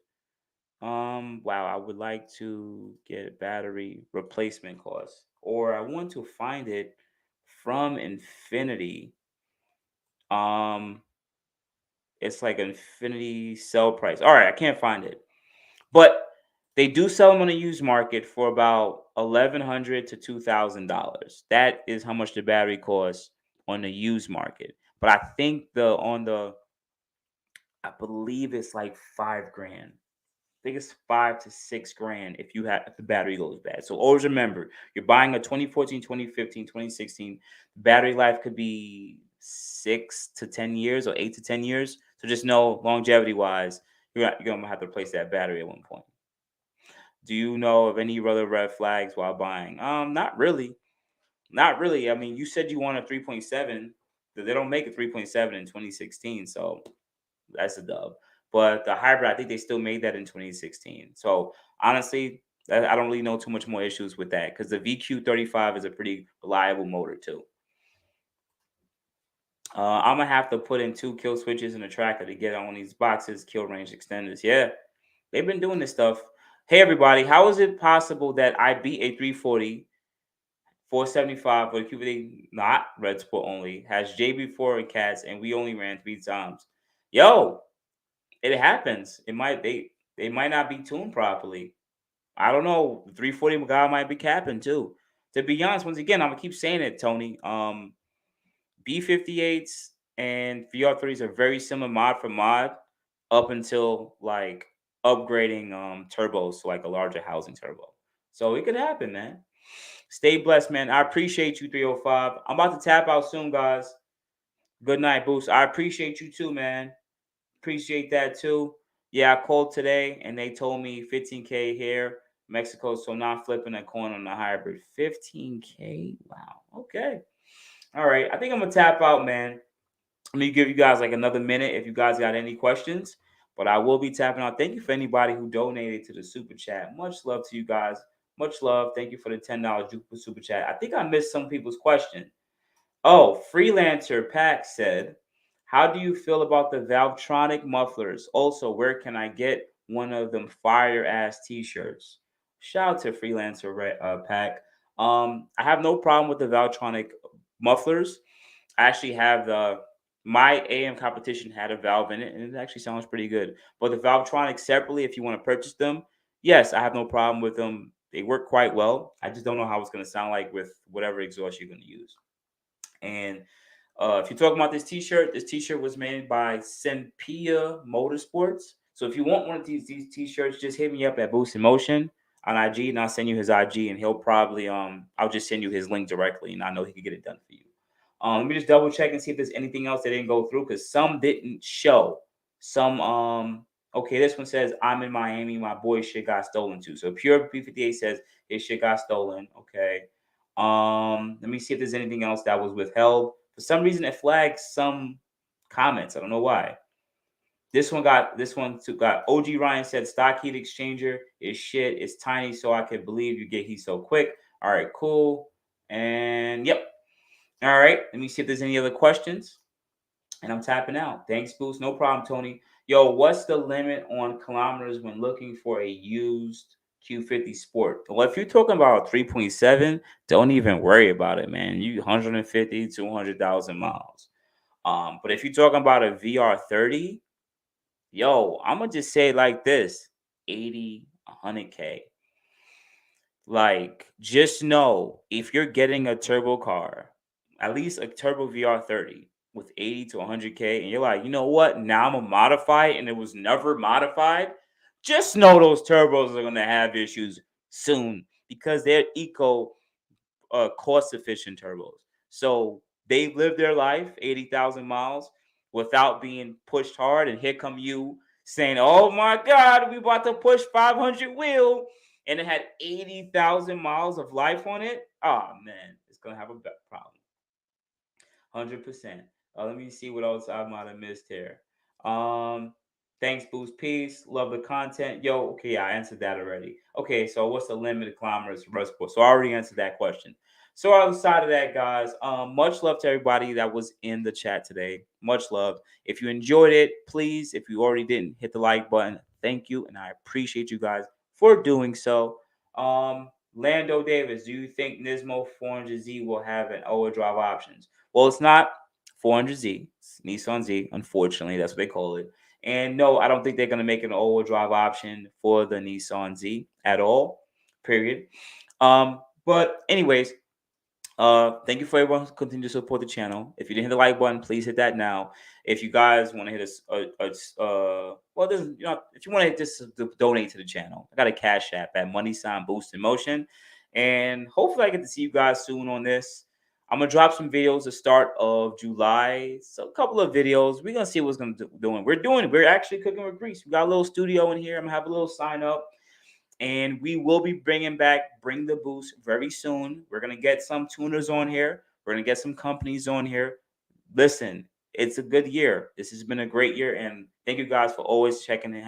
A: Wow, I would like to get battery replacement costs, or I want to find it from Infinity. Um, it's like Infinity sell price. All right, I can't find it, but they do sell them on the used market for about 1,100 to $2,000. That is how much the battery costs on the used market. But I think I believe it's like 5 grand. I think it's 5 to 6 grand if the battery goes bad. So always remember, you're buying a 2014, 2015, 2016. Battery life could be 6 to 10 years or 8 to 10 years. So just know, longevity wise, you're gonna have to replace that battery at one point. Do you know of any other red flags while buying? Not really. Not really. I mean, you said you want a 3.7. They don't make a 3.7 in 2016, so that's a dub. But the hybrid, I think they still made that in 2016. So honestly, I don't really know too much more issues with that because the VQ35 is a pretty reliable motor too. I'm gonna have to put in 2 kill switches in the tracker to get on these boxes, kill range extenders. Yeah, they've been doing this stuff. Hey everybody, how is it possible that I beat a 340, 475 for the QVD, not Red Sport only, has JB4 and cats, and we only ran 3 times? Yo, it happens. They might not be tuned properly. I don't know. The 340 guy might be capping too. To be honest, once again, I'm gonna keep saying it, Tony. B58s and VR3s are very similar mod for mod up until like upgrading turbos to like a larger housing turbo. So it could happen, man. Stay blessed, man. I appreciate you, 305. I'm about to tap out soon, guys. Good night, Boost. I appreciate you too, man. Appreciate that too. Yeah, I called today and they told me 15K here, Mexico. So not flipping a coin on the hybrid. 15K? Wow. Okay. All right. I think I'm gonna tap out, man. Let me give you guys like another minute if you guys got any questions. But I will be tapping out. Thank you for anybody who donated to the super chat. Much love to you guys. Much love. Thank you for the $10 super chat. I think I missed some people's question. Oh, Freelancer Pack said, how do you feel about the Valvetronic mufflers? Also, where can I get one of them fire ass t-shirts? Shout out to Freelancer Pack. I have no problem with the Valvetronic mufflers. I actually have my AM competition had a valve in it, and it actually sounds pretty good. But the Valvetronics separately, if you want to purchase them, yes, I have no problem with them. They work quite well. I just don't know how it's going to sound like with whatever exhaust you're going to use. And if you're talking about this T-shirt was made by Senpia Motorsports. So if you want one of these T-shirts, just hit me up at Boost in Motion on IG, and I'll send you his IG, and he'll probably I'll just send you his link directly, and I know he can get it done for you. Let me just double check and see if there's anything else that didn't go through, because some didn't show. Some okay, this one says I'm in Miami, my boy shit got stolen too. So Pure P58 says his shit got stolen. Okay. Let me see if there's anything else that was withheld. For some reason, it flagged some comments. I don't know why. This one got OG Ryan said stock heat exchanger is shit. It's tiny, so I can believe you get heat so quick. All right, cool. And yep. All right. Let me see if there's any other questions. And I'm tapping out. Thanks, Boost. No problem, Tony. Yo, what's the limit on kilometers when looking for a used Q50 Sport? Well, if you're talking about 3.7, don't even worry about it, man. You 150, 200,000 miles. But if you're talking about a VR30, yo, I'm gonna just say it like this: 80, 100K. Like, just know if you're getting a turbo car, at least a turbo VR30 with 80 to 100K, and you're like, you know what? Now I'm gonna modify it, and it was never modified. Just know those turbos are gonna have issues soon because they're cost efficient turbos. So they've lived their life 80,000 miles without being pushed hard, and here come you saying, "Oh my God, we about to push 500 wheel," and it had 80,000 miles of life on it. Oh man, it's gonna have a problem. 100%. Let me see what else I might have missed here. Thanks, Boost. Peace. Love the content. Yo, okay, yeah, I answered that already. Okay, so what's the limit of kilometers for road sport? So I already answered that question. So outside of that, guys, much love to everybody that was in the chat today. Much love. If you enjoyed it, please, if you already didn't, hit the like button. Thank you, and I appreciate you guys for doing so. Lando Davis, do you think Nismo 400Z will have an all-wheel drive options? Well, it's not 400Z. It's Nissan Z. Unfortunately, that's what they call it. And no, I don't think they're going to make an all-wheel drive option for the Nissan Z at all, period. But anyways, thank you for everyone who continues to support the channel. If you didn't hit the like button, please hit that now. If you guys want to hit us, if you want to just donate to the channel, I got a Cash App at $Boost in Motion, and hopefully I get to see you guys soon on this. I'm gonna drop some videos the start of July. So a couple of videos. We're gonna see what's gonna doing. We're actually cooking with grease. We got a little studio in here. I'm gonna have a little sign up. And we will be bringing back Bring the Boost very soon. We're going to get some tuners on here. We're going to get some companies on here. Listen, it's a good year. This has been a great year. And thank you guys for always checking and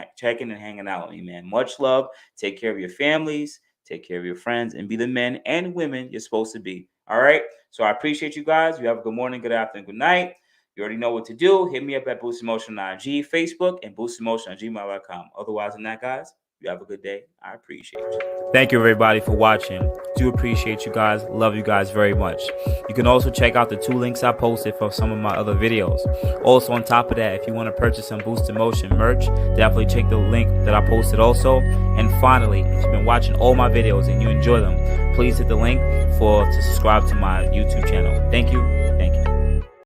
A: hanging out with me, man. Much love. Take care of your families. Take care of your friends. And be the men and women you're supposed to be. All right? So I appreciate you guys. You have a good morning, good afternoon, good night. You already know what to do. Hit me up at Boost Emotion on IG, Facebook, and boostinmotion@gmail.com. Otherwise than that, guys, you have a good day. I appreciate you. Thank you, everybody, for watching. Do appreciate you guys. Love you guys very much. You can also check out the 2 links I posted for some of my other videos. Also, on top of that, if you want to purchase some Boost in Motion merch, definitely check the link that I posted also. And finally, if you've been watching all my videos and you enjoy them, please hit the link to subscribe to my YouTube channel. Thank you. Thank you.